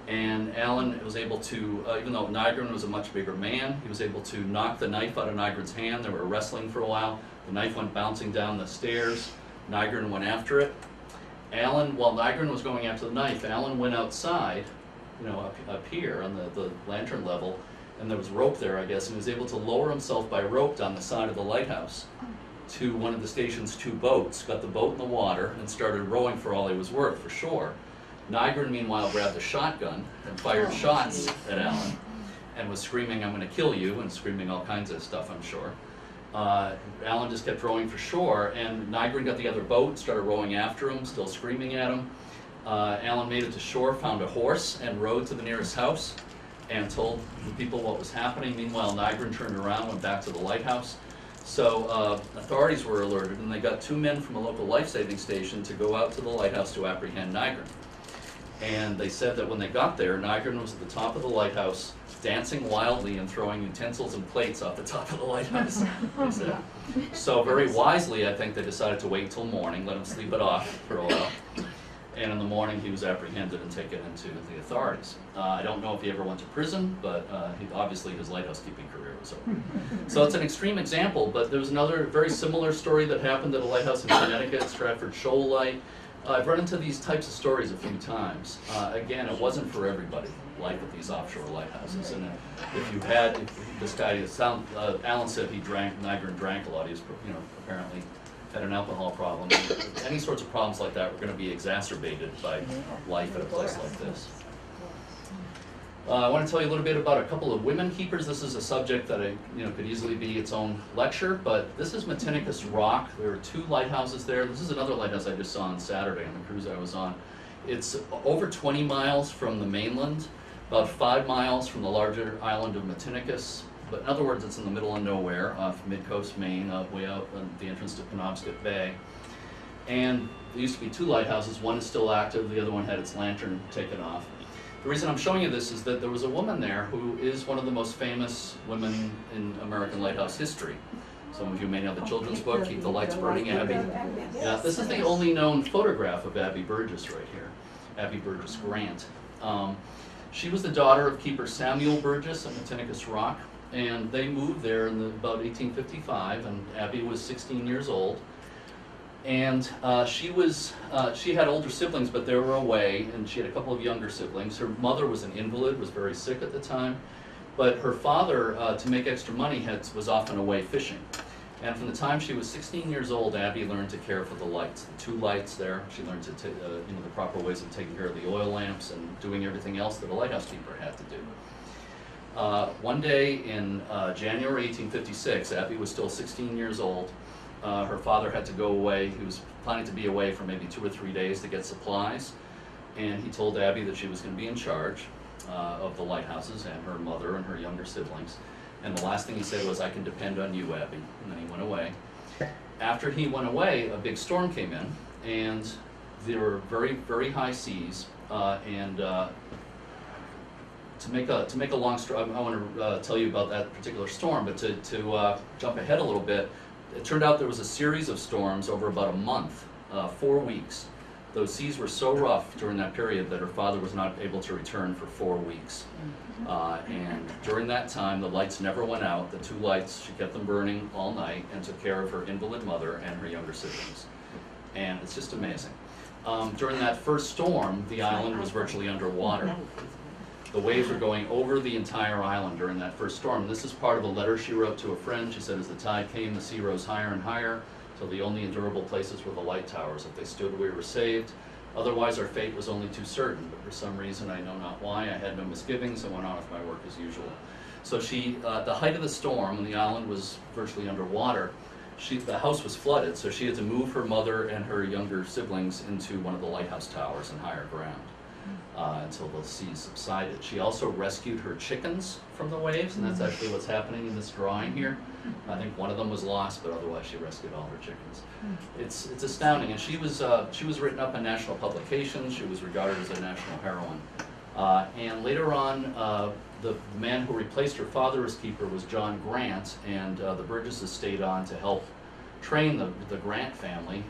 And Allen was able to, even though Nygren was a much bigger man, he was able to knock the knife out of Nygren's hand. They were wrestling for a while. The knife went bouncing down the stairs. Nygren went after it. While Nygren was going after the knife, Allen went outside, up here on the lantern level, and there was rope there, I guess, and he was able to lower himself by rope down the side of the lighthouse to one of the station's 2 boats, got the boat in the water, and started rowing for all he was worth, for shore. Nygren, meanwhile, grabbed a shotgun and fired shots at Allen, and was screaming, "I'm going to kill you," and screaming all kinds of stuff, I'm sure. Allen just kept rowing for shore, and Nygren got the other boat, started rowing after him, still screaming at him. Allen made it to shore, found a horse, and rode to the nearest house, and told the people what was happening. Meanwhile, Nygren turned around, went back to the lighthouse. So authorities were alerted, and they got 2 men from a local life-saving station to go out to the lighthouse to apprehend Nygren. And they said that when they got there, Nygren was at the top of the lighthouse, dancing wildly and throwing utensils and plates off the top of the lighthouse, they said. So very wisely, I think they decided to wait till morning, let him sleep it off for a while. And in the morning, he was apprehended and taken into the authorities. I don't know if he ever went to prison, but obviously his lighthouse keeping career was over. So it's an extreme example, but there was another very similar story that happened at a lighthouse in Connecticut, Stratford Shoal Light. I've run into these types of stories a few times. Again, it wasn't for everybody, like at these offshore lighthouses. And if this guy, Allen said Nygren drank a lot. He was, apparently had an alcohol problem. Any sorts of problems like that were going to be exacerbated by life at a place like this. I want to tell you a little bit about a couple of women keepers. This is a subject that could easily be its own lecture, but this is Matinicus Rock. There are 2 lighthouses there. This is another lighthouse I just saw on Saturday on the cruise I was on. It's over 20 miles from the mainland, about 5 miles from the larger island of Matinicus. But in other words, it's in the middle of nowhere, off mid-coast Maine, way out on the entrance to Penobscot Bay. And there used to be 2 lighthouses. One is still active. The other one had its lantern taken off. The reason I'm showing you this is that there was a woman there who is one of the most famous women in American lighthouse history. Some of you may know the children's book, Keep the Lights Burning, Abby. Yeah, this is the only known photograph of Abby Burgess right here, Abby Burgess Grant. She was the daughter of Keeper Samuel Burgess at Matinicus Rock, and they moved there in about 1855, and Abby was 16 years old. And she had older siblings, but they were away, and she had a couple of younger siblings. Her mother was an invalid, was very sick at the time, but her father, to make extra money, was often away fishing. And from the time she was 16 years old, Abby learned to care for the lights. The 2 lights there, she learned to the proper ways of taking care of the oil lamps and doing everything else that a lighthouse keeper had to do. One day in January 1856, Abby was still 16 years old. Her father had to go away. He was planning to be away for maybe 2 or 3 days to get supplies, and he told Abby that she was going to be in charge of the lighthouses and her mother and her younger siblings. And the last thing he said was, "I can depend on you, Abby." And then he went away. After he went away, a big storm came in, and there were very, very high seas. To make a long story, I want to tell you about that particular storm, but to jump ahead a little bit, it turned out there was a series of storms over about a month, 4 weeks. Those seas were so rough during that period that her father was not able to return for 4 weeks. And during that time, the lights never went out. The 2 lights, she kept them burning all night and took care of her invalid mother and her younger siblings. And it's just amazing. During that first storm, the island was virtually underwater. The waves were going over the entire island during that first storm. And this is part of a letter she wrote to a friend. She said, as the tide came, the sea rose higher and higher, till the only endurable places were the light towers. If they stood, we were saved. Otherwise, our fate was only too certain. But for some reason, I know not why, I had no misgivings and went on with my work as usual. So she, the height of the storm, when the island was virtually underwater, the house was flooded. So she had to move her mother and her younger siblings into one of the lighthouse towers in higher ground. Until the sea subsided. She also rescued her chickens from the waves, and that's actually what's happening in this drawing here. I think one of them was lost, but otherwise she rescued all her chickens. It's astounding, and she was written up in national publications. She was regarded as a national heroine. And later on, the man who replaced her father as keeper was John Grant, and the Burgesses stayed on to help train the Grant family.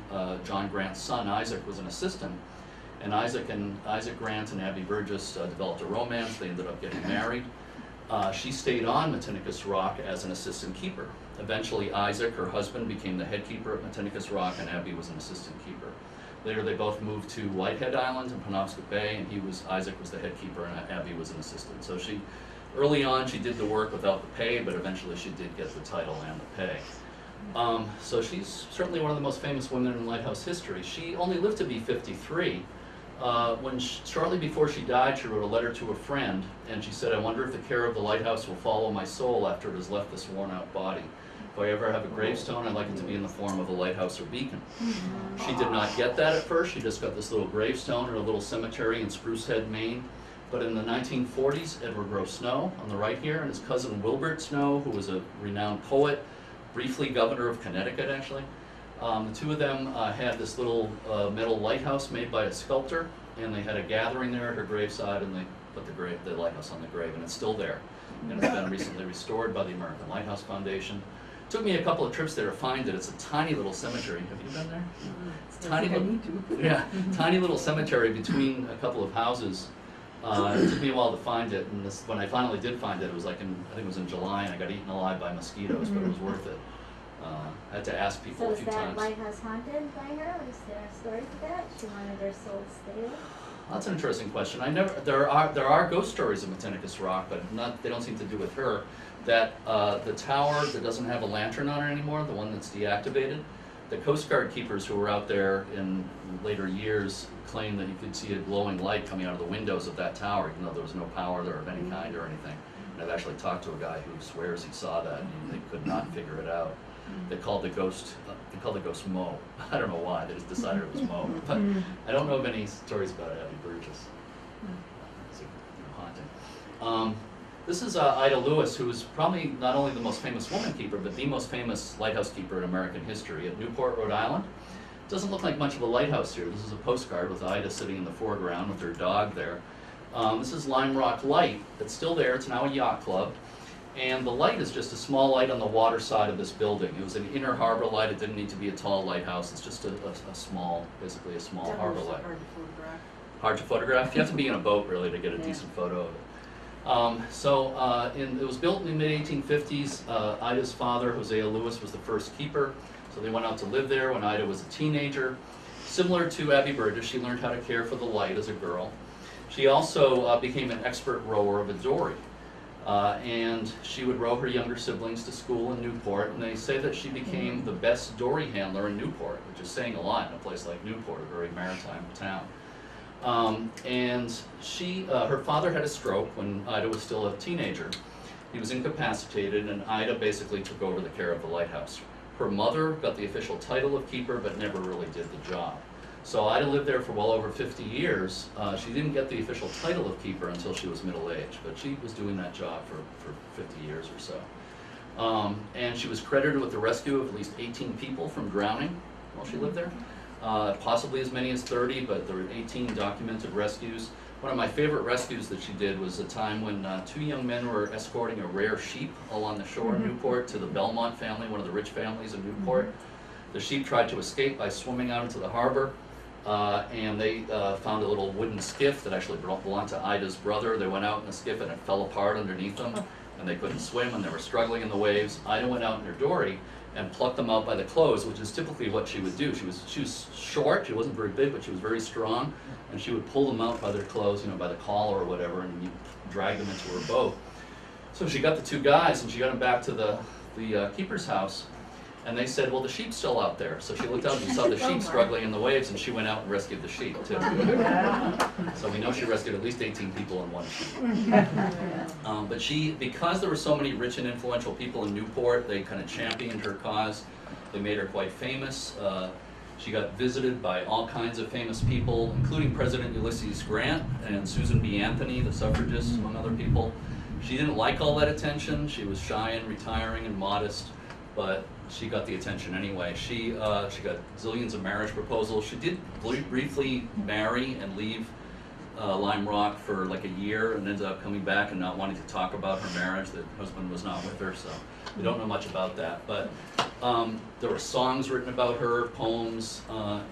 John Grant's son, Isaac, was an assistant. And Isaac Grant and Abby Burgess developed a romance. They ended up getting married. She stayed on Matinicus Rock as an assistant keeper. Eventually, Isaac, her husband, became the head keeper at Matinicus Rock, and Abby was an assistant keeper. Later, they both moved to Whitehead Island in Penobscot Bay, and Isaac was the head keeper, and Abby was an assistant. So early on, she did the work without the pay, but eventually she did get the title and the pay. So she's certainly one of the most famous women in lighthouse history. She only lived to be 53. Shortly before she died, she wrote a letter to a friend, and she said, "I wonder if the care of the lighthouse will follow my soul after it has left this worn-out body. If I ever have a gravestone, I'd like it to be in the form of a lighthouse or beacon." She did not get that at first. She just got this little gravestone in a little cemetery in Sprucehead, Maine. But in the 1940s, Edward Rowe Snow, on the right here, and his cousin Wilbert Snow, who was a renowned poet, briefly governor of Connecticut, actually. The 2 of them had this little metal lighthouse made by a sculptor, and they had a gathering there at her graveside, and they put the lighthouse on the grave, and it's still there. And it's been recently restored by the American Lighthouse Foundation. It took me a couple of trips there to find it. It's a tiny little cemetery. Have you been there? It's a tiny little cemetery between a couple of houses. It took me a while to find it, and when I finally did find it, it was like I think it was in July, and I got eaten alive by mosquitoes, but it was worth it. I had to ask people a few times. So is that lighthouse haunted by her? Is there a story to that? She wanted her soul to stay there? That's an interesting question. There are ghost stories of Matinicus Rock, but they don't seem to do with her. That the tower that doesn't have a lantern on it anymore, the one that's deactivated, the Coast Guard keepers who were out there in later years claimed that you could see a glowing light coming out of the windows of that tower, even though there was no power there of any kind or anything. And I've actually talked to a guy who swears he saw that, and they could not figure it out. They called the ghost Mo. I don't know why, they just decided it was Mo. But I don't know of any stories about Abby Burgess. It's haunting. This is Ida Lewis, who is probably not only the most famous woman keeper, but the most famous lighthouse keeper in American history at Newport, Rhode Island. It doesn't look like much of a lighthouse here. This is a postcard with Ida sitting in the foreground with her dog there. This is Lime Rock Light. It's still there. It's now a yacht club. And the light is just a small light on the water side of this building. It was an inner harbor light. It didn't need to be a tall lighthouse. It's just a small, basically a small harbor light. Hard to photograph? You have to be in a boat, really, to get a decent photo of it. It was built in the mid-1850s. Ida's father, Hosea Lewis, was the first keeper. So they went out to live there when Ida was a teenager. Similar to Abby Burgess, she learned how to care for the light as a girl. She also became an expert rower of a dory. And she would row her younger siblings to school in Newport, and they say that she became the best dory handler in Newport, which is saying a lot in a place like Newport, a very maritime town. Her father had a stroke when Ida was still a teenager. He was incapacitated, and Ida basically took over the care of the lighthouse. Her mother got the official title of keeper, but never really did the job. So Ida lived there for well over 50 years. She didn't get the official title of keeper until she was middle-aged, but she was doing that job for 50 years or so. And she was credited with the rescue of at least 18 people from drowning while she lived there. Possibly as many as 30, but there were 18 documented rescues. One of my favorite rescues that she did was a time when 2 young men were escorting a rare sheep along the shore of Newport to the Belmont family, one of the rich families in Newport. The sheep tried to escape by swimming out into the harbor. And they found a little wooden skiff that actually belonged to Ida's brother. They went out in the skiff and it fell apart underneath them, and they couldn't swim and they were struggling in the waves. Ida went out in her dory and plucked them out by the clothes, which is typically what she would do. She was short, she wasn't very big, but she was very strong, and she would pull them out by their clothes, by the collar or whatever, and you drag them into her boat. So she got the 2 guys and she got them back to the keeper's house. And they said, well, the sheep's still out there. So she looked out and she saw the sheep struggling in the waves, and she went out and rescued the sheep, too. So we know she rescued at least 18 people and 1 sheep. But because there were so many rich and influential people in Newport, they kind of championed her cause. They made her quite famous. She got visited by all kinds of famous people, including President Ulysses Grant and Susan B. Anthony, the suffragist, among other people. She didn't like all that attention. She was shy and retiring and modest, but she got the attention anyway. She got zillions of marriage proposals. She did briefly marry and leave Lime Rock for like a year, and ended up coming back and not wanting to talk about her marriage. The husband was not with her, so we don't know much about that. But there were songs written about her, poems,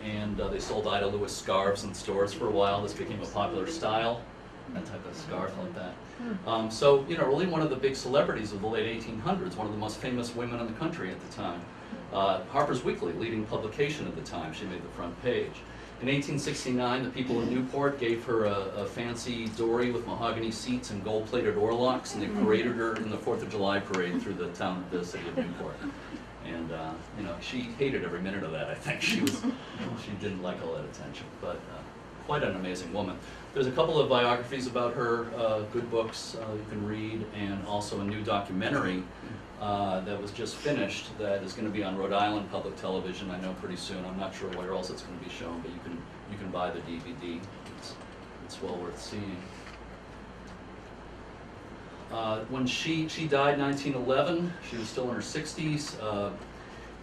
and they sold Ida Lewis scarves in stores for a while. This became a popular style, that type of scarf like that. Really one of the big celebrities of the late 1800s, one of the most famous women in the country at the time. Harper's Weekly, leading publication at the time, she made the front page. In 1869, the people of Newport gave her a fancy dory with mahogany seats and gold-plated oarlocks, and they paraded her in the 4th of July parade through the city of Newport. And she hated every minute of that, I think. She didn't like all that attention, but quite an amazing woman. There's a couple of biographies about her, good books you can read, and also a new documentary that was just finished that is going to be on Rhode Island Public Television, I know, pretty soon. I'm not sure where else it's going to be shown, but you can buy the DVD. It's well worth seeing. When she died in 1911, she was still in her 60s.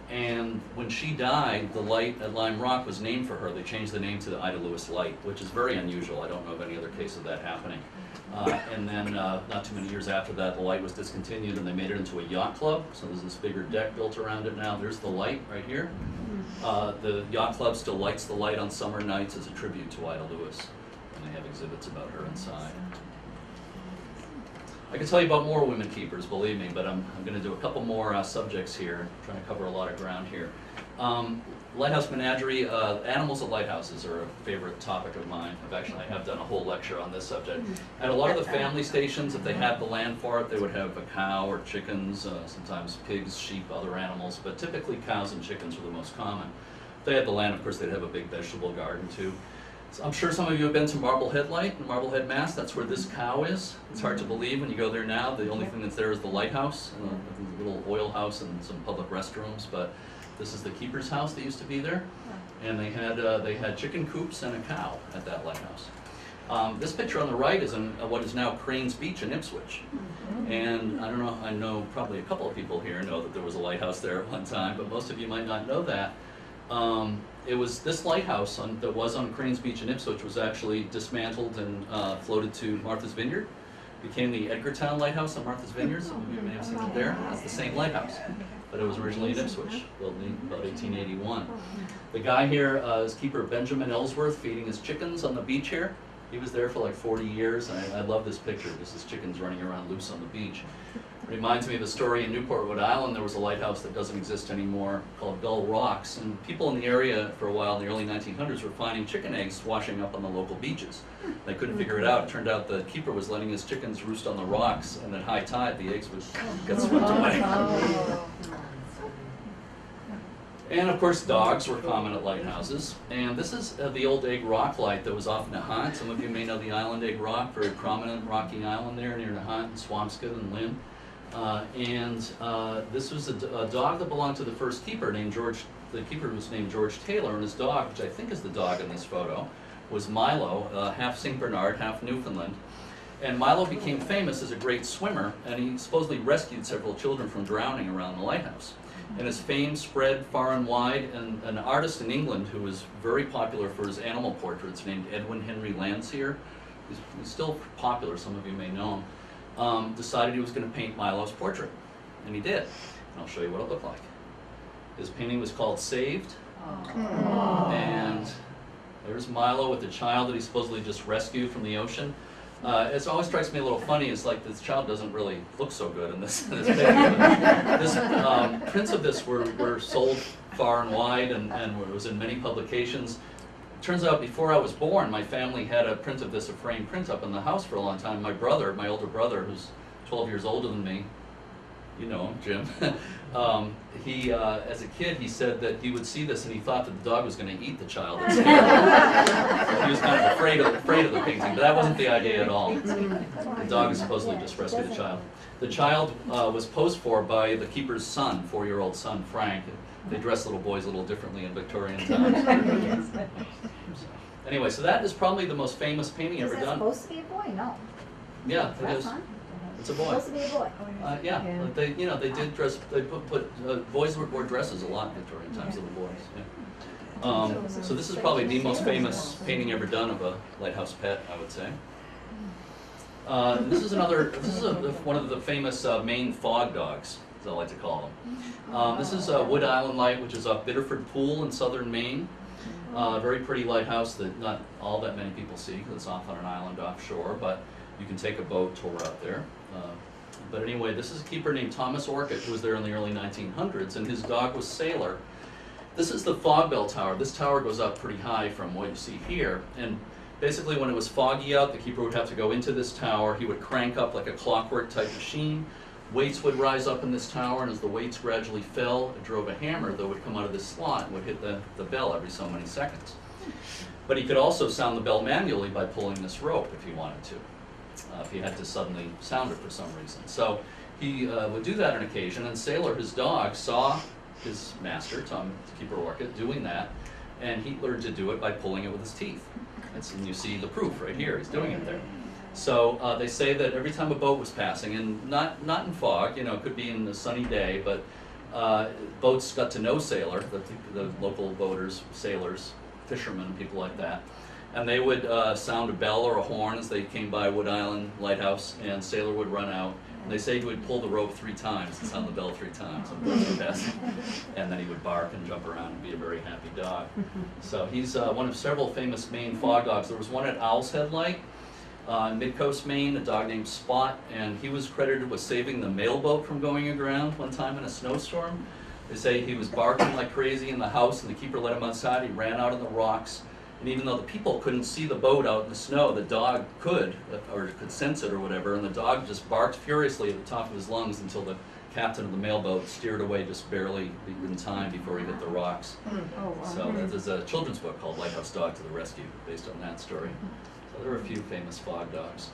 And when she died, the light at Lime Rock was named for her. They changed the name to the Ida Lewis Light, which is very unusual. I don't know of any other case of that happening. And then not too many years after that, the light was discontinued and they made it into a yacht club. So there's this bigger deck built around it now. There's the light right here. The yacht club still lights the light on summer nights as a tribute to Ida Lewis. And they have exhibits about her inside. I could tell you about more women keepers, believe me, but I'm going to do a couple more subjects here, trying to cover a lot of ground here. Lighthouse menagerie, animals at lighthouses are a favorite topic of mine. I have done a whole lecture on this subject. At a lot of the family stations, if they had the land for it, they would have a cow or chickens, sometimes pigs, sheep, other animals, but typically cows and chickens were the most common. If they had the land, of course, they'd have a big vegetable garden too. So I'm sure some of you have been to Marblehead Light in Marblehead, Mass. That's where this cow is. It's hard to believe when you go there now. The only thing that's there is the lighthouse, a little oil house and some public restrooms, but this is the keeper's house that used to be there. And they had chicken coops and a cow at that lighthouse. This picture on the right is in what is now Cranes Beach in Ipswich. And I don't know, I know probably a couple of people here know that there was a lighthouse there at one time, but most of you might not know that. It was this lighthouse that was on Cranes Beach in Ipswich was actually dismantled and floated to Martha's Vineyard. Became the Edgartown Lighthouse on Martha's Vineyard. Some of you may have seen it there. It's the same lighthouse, but it was originally in Ipswich, built in about 1881. The guy here is keeper Benjamin Ellsworth feeding his chickens on the beach here. He was there for like 40 years, and I love this picture. This is chickens running around loose on the beach. Reminds me of a story in Newport, Rhode Island. There was a lighthouse that doesn't exist anymore called Gull Rocks, and people in the area for a while in the early 1900s were finding chicken eggs washing up on the local beaches. They couldn't figure it out. It turned out the keeper was letting his chickens roost on the rocks, and at high tide the eggs would get swept away. And of course dogs were common at lighthouses. And this is the old Egg Rock light that was off Nahant. Some of you may know the island Egg Rock, very prominent rocky island there near Nahant and Swampscott and Lynn. This was a dog that belonged to the first keeper named George. The keeper was named George Taylor, and his dog, which I think is the dog in this photo, was Milo, half St. Bernard, half Newfoundland. And Milo became famous as a great swimmer, and he supposedly rescued several children from drowning around the lighthouse. And his fame spread far and wide, and an artist in England who was very popular for his animal portraits named Edwin Henry Landseer, he's still popular, some of you may know him, decided he was going to paint Milo's portrait. And he did. And I'll show you what it looked like. His painting was called Saved. And there's Milo with the child that he supposedly just rescued from the ocean. It always strikes me a little funny, it's like this child doesn't really look so good in this picture. Prints of this were sold far and wide, and it was in many publications. Turns out before I was born, my family had a print of this, a framed print up in the house for a long time. My brother, my older brother, who's 12 years older than me, you know him, Jim, as a kid, he said that he would see this and he thought that the dog was going to eat the child. So he was kind of afraid of the painting, but that wasn't the idea at all. The dog is supposedly just rescued a child. The child was posed for by the keeper's son, 4-year-old son, Frank. They dress little boys a little differently in Victorian times. Anyway, so that is probably the most famous painting ever done. Is it supposed to be a boy? No. Yeah, it is. It's a boy. It's supposed to be a boy. Yeah, but they did dress. They boys wore dresses a lot in Victorian times. Little boys. Yeah. So this is probably the most famous painting ever done of a lighthouse pet, I would say. This is one of the famous Maine fog dogs, as I like to call them. This is Wood Island Light, which is off Biddeford Pool in southern Maine. Very pretty lighthouse that not all that many people see because it's off on an island offshore, but you can take a boat tour out there. But anyway, this is a keeper named Thomas Orcutt who was there in the early 1900s, and his dog was Sailor. This is the fog bell tower. This tower goes up pretty high from what you see here, and basically when it was foggy out, the keeper would have to go into this tower. He would crank up like a clockwork type machine. Weights would rise up in this tower, and as the weights gradually fell, it drove a hammer that would come out of this slot and would hit the bell every so many seconds. But he could also sound the bell manually by pulling this rope if he wanted to. If he had to suddenly sound it for some reason. So he would do that on occasion, and Sailor, his dog, saw his master, Keeper Orcutt, doing that, and he learned to do it by pulling it with his teeth. And you see the proof right here, he's doing it there. So they say that every time a boat was passing, and not in fog, it could be in a sunny day, but boats got to know Sailor, the local boaters, sailors, fishermen, people like that. And they would sound a bell or a horn as they came by Wood Island Lighthouse, and Sailor would run out. And they say he would pull the rope 3 times and sound the bell 3 times. And then he would bark and jump around and be a very happy dog. So he's one of several famous Maine fog dogs. There was one at Owl's Head Light. In Midcoast, Maine, a dog named Spot, and he was credited with saving the mailboat from going aground one time in a snowstorm. They say he was barking like crazy in the house, and the keeper let him outside. He ran out on the rocks, and even though the people couldn't see the boat out in the snow, the dog could, or could sense it or whatever, and the dog just barked furiously at the top of his lungs until the captain of the mailboat steered away just barely in time before he hit the rocks. Oh, wow. So there's a children's book called Lighthouse Dog to the Rescue, based on that story. So there are a few famous fog dogs.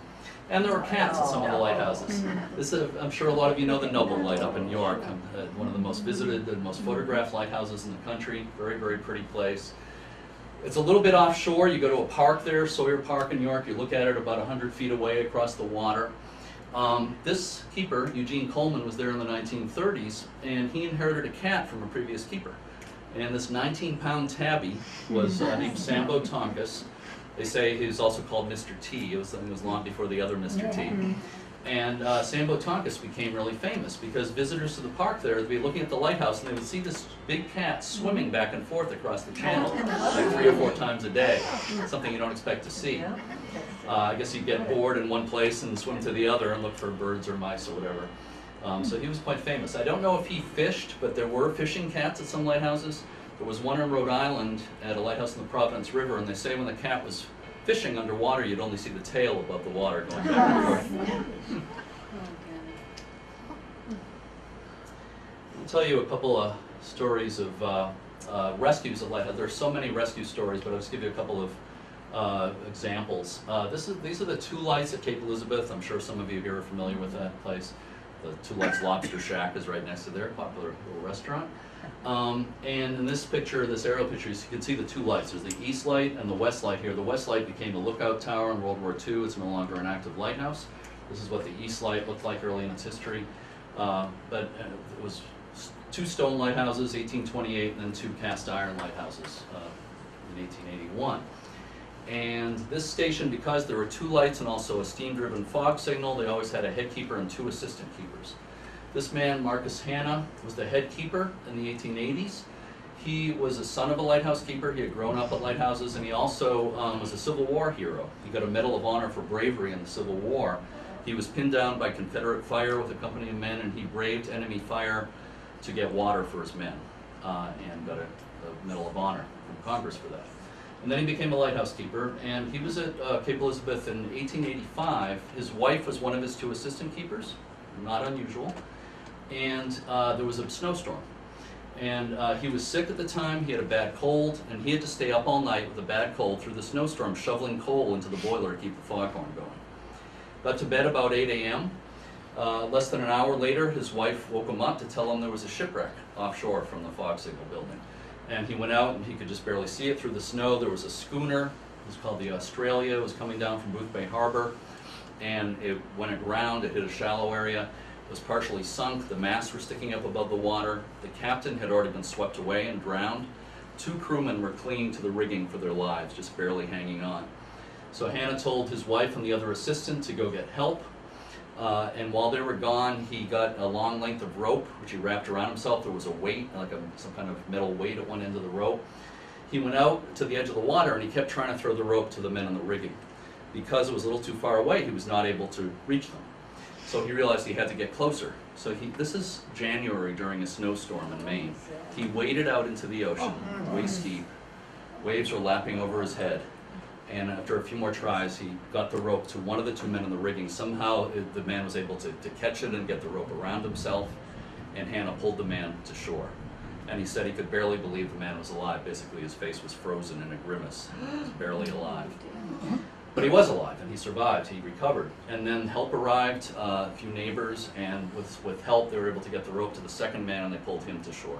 And there were cats at some of the lighthouses. This is, I'm sure a lot of you know the Noble Light up in New York, one of the most visited and most photographed lighthouses in the country. Very, very pretty place. It's a little bit offshore. You go to a park there, Sawyer Park in New York. You look at it about 100 feet away across the water. This keeper, Eugene Coleman, was there in the 1930s, and he inherited a cat from a previous keeper. And this 19-pound tabby was named Sambo Tonkus. They say he was also called Mr. T. It was long before the other Mr. T. And Sambo Tonkus became really famous because visitors to the park there would be looking at the lighthouse and they would see this big cat swimming back and forth across the channel like 3 or 4 times a day. Something you don't expect to see. I guess you'd get bored in one place and swim to the other and look for birds or mice or whatever. So he was quite famous. I don't know if he fished, but there were fishing cats at some lighthouses. There was one in Rhode Island at a lighthouse in the Providence River, and they say when the cat was fishing underwater, you'd only see the tail above the water going back and forth. I'll tell you a couple of stories of rescues at lighthouses. There's so many rescue stories, but I'll just give you a couple of examples. These are the Two Lights at Cape Elizabeth. I'm sure some of you here are familiar with that place. The Two Lights Lobster Shack is right next to there, popular little restaurant. And in this picture, this aerial picture, you can see the two lights. There's the east light and the west light here. The west light became a lookout tower in World War II. It's no longer an active lighthouse. This is what the east light looked like early in its history. But it was 2 stone lighthouses, 1828, and then 2 cast iron lighthouses in 1881. And this station, because there were 2 lights and also a steam-driven fog signal, they always had a head keeper and 2 assistant keepers. This man, Marcus Hanna, was the head keeper in the 1880s. He was a son of a lighthouse keeper. He had grown up at lighthouses, and he also was a Civil War hero. He got a Medal of Honor for bravery in the Civil War. He was pinned down by Confederate fire with a company of men, and he braved enemy fire to get water for his men, and got a Medal of Honor from Congress for that. And then he became a lighthouse keeper, and he was at Cape Elizabeth in 1885. His wife was one of his 2 assistant keepers, not unusual. And there was a snowstorm. And he was sick at the time, he had a bad cold, and he had to stay up all night with a bad cold through the snowstorm, shoveling coal into the boiler to keep the foghorn going. Got to bed about 8 a.m. Less than an hour later, his wife woke him up to tell him there was a shipwreck offshore from the fog signal building. And he went out and he could just barely see it through the snow. There was a schooner, it was called the Australia, it was coming down from Booth Bay Harbor, and when it ground, it hit a shallow area. It was partially sunk, the masts were sticking up above the water. The captain had already been swept away and drowned. 2 crewmen were clinging to the rigging for their lives, just barely hanging on. So Hannah told his wife and the other assistant to go get help. And while they were gone, he got a long length of rope, which he wrapped around himself. There was a weight, like some kind of metal weight at one end of the rope. He went out to the edge of the water and he kept trying to throw the rope to the men in the rigging. Because it was a little too far away, he was not able to reach them. So he realized he had to get closer. So this is January during a snowstorm in Maine. He waded out into the ocean, waist deep. Waves were lapping over his head. And after a few more tries, he got the rope to one of the 2 men in the rigging. Somehow the man was able to catch it and get the rope around himself, and Hannah pulled the man to shore. And he said he could barely believe the man was alive. Basically, his face was frozen in a grimace. He was barely alive. But he was alive, and he survived. He recovered. And then help arrived, a few neighbors, and with help, they were able to get the rope to the 2nd man, and they pulled him to shore.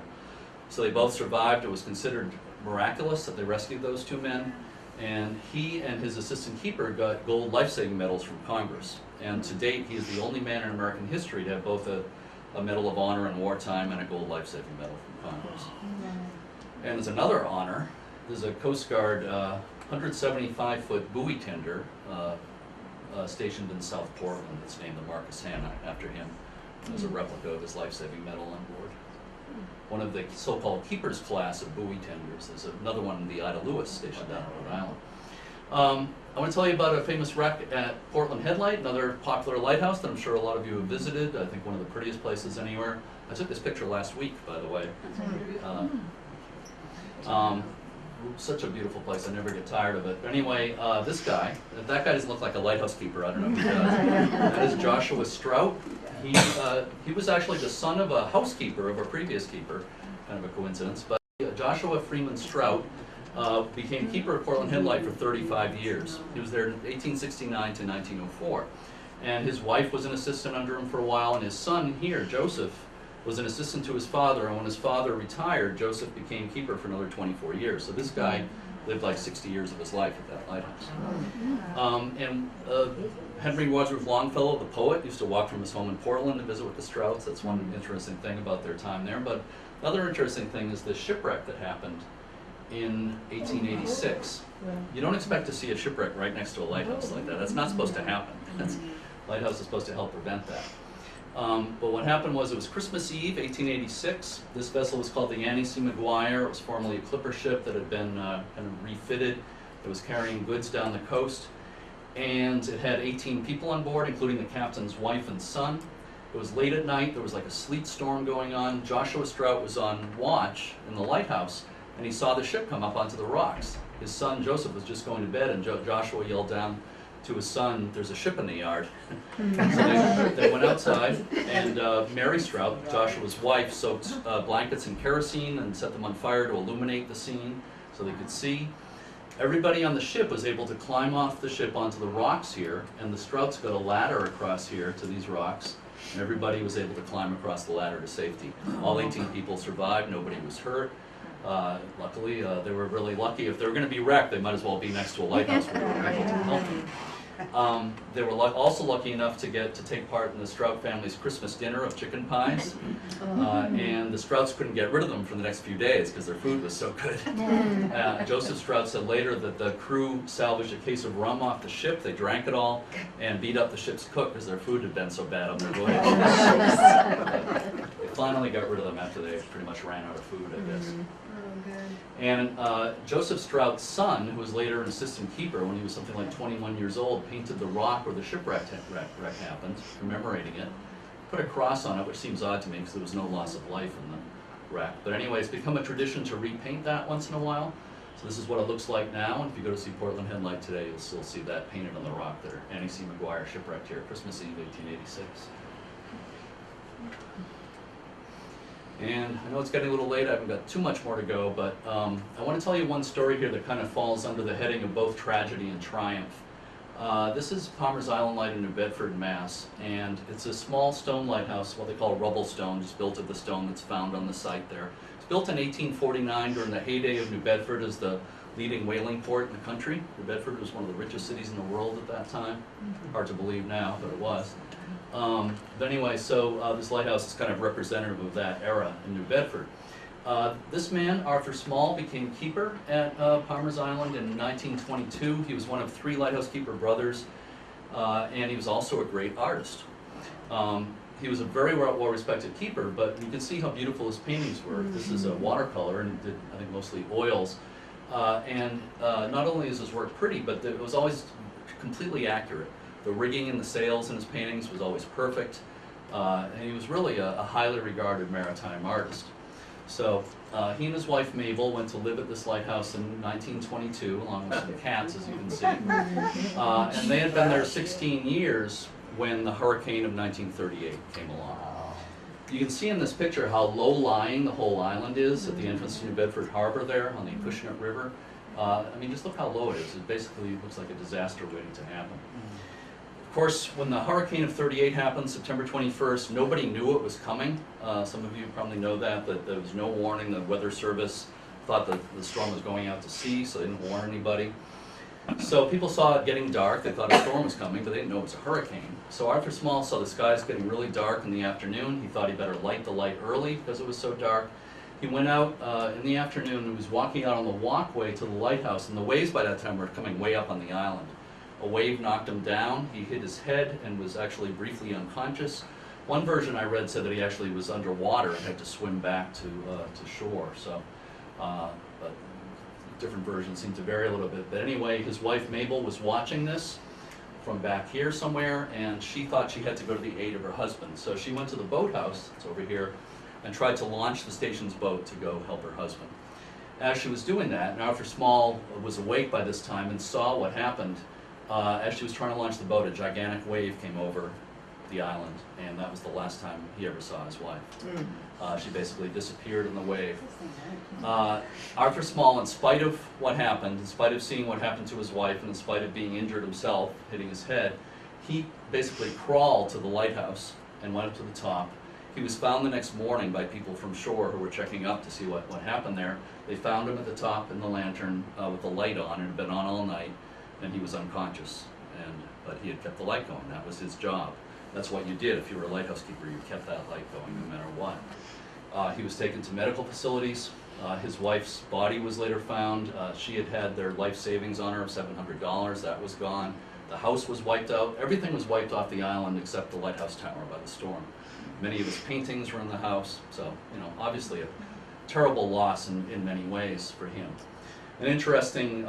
So they both survived. It was considered miraculous that they rescued those 2 men. And he and his assistant keeper got gold life-saving medals from Congress. And to date, he is the only man in American history to have both a Medal of Honor in wartime and a gold life-saving medal from Congress. And as another honor, there's a Coast Guard 175-foot buoy tender stationed in South Portland. It's named the Marcus Hanna after him. There's a replica of his life-saving medal on board. One of the so-called keeper's class of buoy tenders. There's another one in the Ida Lewis station down in Rhode Island. I want to tell you about a famous wreck at Portland Headlight, another popular lighthouse that I'm sure a lot of you have visited. I think one of the prettiest places anywhere. I took this picture last week, by the way. Such a beautiful place. I never get tired of it. But anyway, this guy, that guy doesn't look like a lighthouse keeper. I don't know if he does. That is Joshua Strout. He was actually the son of a housekeeper of a previous keeper. Kind of a coincidence. But Joshua Freeman Strout became keeper of Portland Headlight for 35 years. He was there in 1869 to 1904. And his wife was an assistant under him for a while, and his son here, Joseph, was an assistant to his father, and when his father retired, Joseph became keeper for another 24 years. So this guy lived like 60 years of his life at that lighthouse. Henry Wadsworth Longfellow, the poet, used to walk from his home in Portland to visit with the Strouts. That's one interesting thing about their time there. But another interesting thing is the shipwreck that happened in 1886. You don't expect to see a shipwreck right next to a lighthouse like that. That's not supposed to happen. Lighthouse is supposed to help prevent that. But what happened was it was Christmas Eve, 1886. This vessel was called the Annie C. McGuire. It was formerly a clipper ship that had been kind of refitted. It was carrying goods down the coast. And it had 18 people on board, including the captain's wife and son. It was late at night. There was like a sleet storm going on. Joshua Strout was on watch in the lighthouse, and he saw the ship come up onto the rocks. His son Joseph was just going to bed, and Joshua yelled down to his son, "There's a ship in the yard." So they went outside, and Mary Strout, Joshua's wife, soaked blankets in kerosene and set them on fire to illuminate the scene so they could see. Everybody on the ship was able to climb off the ship onto the rocks here, and the Strouts got a ladder across here to these rocks, and everybody was able to climb across the ladder to safety. All 18 people survived, nobody was hurt. Luckily, they were really lucky. If they were going to be wrecked, they might as well be next to a lighthouse where they were able to help them. They were also lucky enough to take part in the Strout family's Christmas dinner of chicken pies, and the Strouts couldn't get rid of them for the next few days because their food was so good. Joseph Strout said later that the crew salvaged a case of rum off the ship. They drank it all and beat up the ship's cook because their food had been so bad on their voyage. They finally got rid of them after they pretty much ran out of food, I guess. And Joseph Strout's son, who was later an assistant keeper when he was something like 21 years old, painted the rock where the shipwreck happened, commemorating it, put a cross on it, which seems odd to me because there was no loss of life in the wreck. But anyway, it's become a tradition to repaint that once in a while. So this is what it looks like now, and if you go to see Portland Headlight today, you'll still see that painted on the rock there. Annie C. McGuire shipwrecked here, Christmas Eve, 1886. And I know it's getting a little late, I haven't got too much more to go, but I want to tell you one story here that kind of falls under the heading of both tragedy and triumph. This is Palmer's Island Light in New Bedford, Mass. And it's a small stone lighthouse, what they call rubble stone, just built of the stone that's found on the site there. It's built in 1849 during the heyday of New Bedford as the leading whaling port in the country. New Bedford was one of the richest cities in the world at that time. Hard to believe now, but it was. But anyway, so this lighthouse is kind of representative of that era in New Bedford. This man, Arthur Small, became keeper at Palmer's Island in 1922. He was one of 3 lighthouse keeper brothers, and he was also a great artist. He was a very well-respected keeper, but you can see how beautiful his paintings were. This is a watercolor, and he did, I think, mostly oils. Not only is his work pretty, but it was always completely accurate. The rigging and the sails in his paintings was always perfect, and he was really a highly regarded maritime artist. So he and his wife Mabel went to live at this lighthouse in 1922, along with some cats, as you can see. And they had been there 16 years when the hurricane of 1938 came along. You can see in this picture how low-lying the whole island is at the entrance to New Bedford Harbor there on the Acushnet River. I mean, just look how low it is. It basically looks like a disaster waiting to happen. Of course, when the hurricane of 38 happened, September 21st, nobody knew it was coming. Some of you probably know that there was no warning. The Weather Service thought that the storm was going out to sea, so they didn't warn anybody. So people saw it getting dark. They thought a storm was coming, but they didn't know it was a hurricane. So Arthur Small saw the skies getting really dark in the afternoon. He thought he better light the light early because it was so dark. He went out in the afternoon and was walking out on the walkway to the lighthouse, and the waves by that time were coming way up on the island. A wave knocked him down. He hit his head and was actually briefly unconscious. One version I read said that he actually was underwater and had to swim back to shore. So, but different versions seem to vary a little bit. But anyway, his wife Mabel was watching this from back here somewhere, and she thought she had to go to the aid of her husband. So she went to the boathouse, it's over here, and tried to launch the station's boat to go help her husband. As she was doing that, and Arthur Small was awake by this time and saw what happened. As she was trying to launch the boat, a gigantic wave came over the island, and that was the last time he ever saw his wife. She basically disappeared in the wave. Arthur Small, in spite of what happened, in spite of seeing what happened to his wife, and in spite of being injured himself, hitting his head, he basically crawled to the lighthouse and went up to the top. He was found the next morning by people from shore who were checking up to see what happened there. They found him at the top in the lantern with the light on. It had been on all night, and he was unconscious. But he had kept the light going. That was his job. That's what you did if you were a lighthouse keeper. You kept that light going no matter what. He was taken to medical facilities. His wife's body was later found. She had had their life savings on her of $700. That was gone. The house was wiped out. Everything was wiped off the island except the lighthouse tower by the storm. Many of his paintings were in the house. So, obviously a terrible loss in many ways for him. An interesting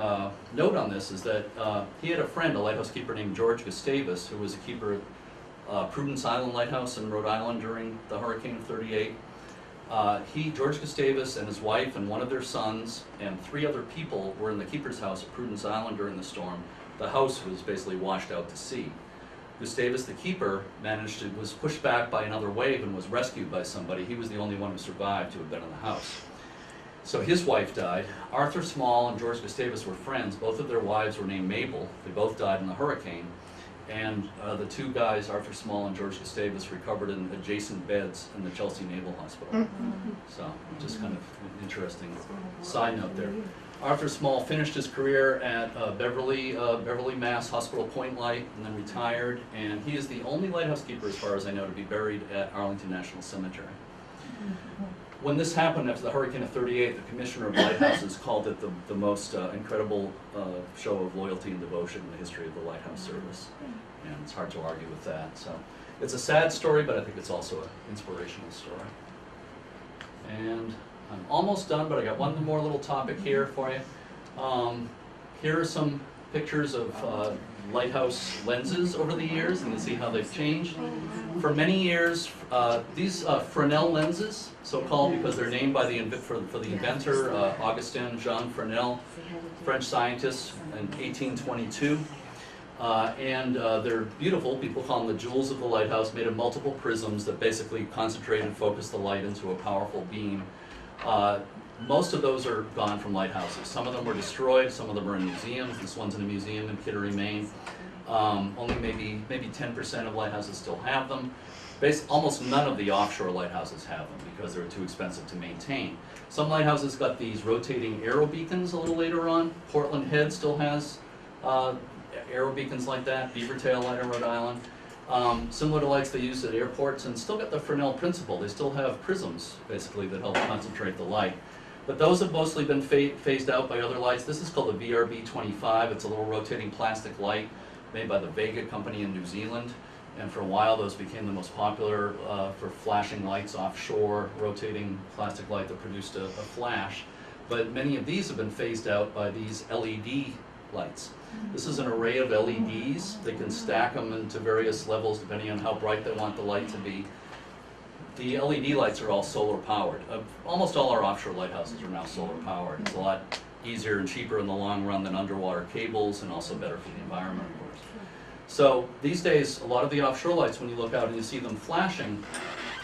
note on this is that he had a friend, a lighthouse keeper named George Gustavus, who was a keeper at Prudence Island Lighthouse in Rhode Island during the hurricane of '38. George Gustavus and his wife and one of their sons and 3 other people were in the keeper's house at Prudence Island during the storm. The house was basically washed out to sea. Gustavus, the keeper, was pushed back by another wave and was rescued by somebody. He was the only one who survived who had been in the house. So his wife died. Arthur Small and George Gustavus were friends. Both of their wives were named Mabel. They both died in the hurricane. And the 2 guys, Arthur Small and George Gustavus, recovered in adjacent beds in the Chelsea Naval Hospital. So just kind of an interesting side note there. Arthur Small finished his career at Beverly, Mass. Hospital Point Light, and then retired. And he is the only lighthouse keeper, as far as I know, to be buried at Arlington National Cemetery. When this happened after the hurricane of '38, the Commissioner of Lighthouses called it the most incredible show of loyalty and devotion in the history of the Lighthouse Service. And it's hard to argue with that. So it's a sad story, but I think it's also an inspirational story. And I'm almost done, but I got one more little topic here for you. Here are some pictures of lighthouse lenses over the years, and you see how they've changed. For many years, these Fresnel lenses, so-called because they're named by the inventor, Augustin Jean Fresnel, French scientist in 1822. They're beautiful. People call them the jewels of the lighthouse, made of multiple prisms that basically concentrate and focus the light into a powerful beam. Most of those are gone from lighthouses. Some of them were destroyed, some of them are in museums. This one's in a museum in Kittery, Maine. Only maybe 10% of lighthouses still have them. Almost none of the offshore lighthouses have them because they're too expensive to maintain. Some lighthouses got these rotating aero beacons a little later on. Portland Head still has aero beacons like that. Beavertail Light in Rhode Island. Similar to lights they use at airports, and still got the Fresnel principle. They still have prisms, basically, that help concentrate the light. But those have mostly been phased out by other lights. This is called the VRB-25. It's a little rotating plastic light made by the Vega company in New Zealand. And for a while, those became the most popular for flashing lights offshore, rotating plastic light that produced a flash. But many of these have been phased out by these LED lights. This is an array of LEDs. They can stack them into various levels depending on how bright they want the light to be. The LED lights are all solar powered. Almost all our offshore lighthouses are now solar powered. It's a lot easier and cheaper in the long run than underwater cables, and also better for the environment, of course. So these days, a lot of the offshore lights, when you look out and you see them flashing,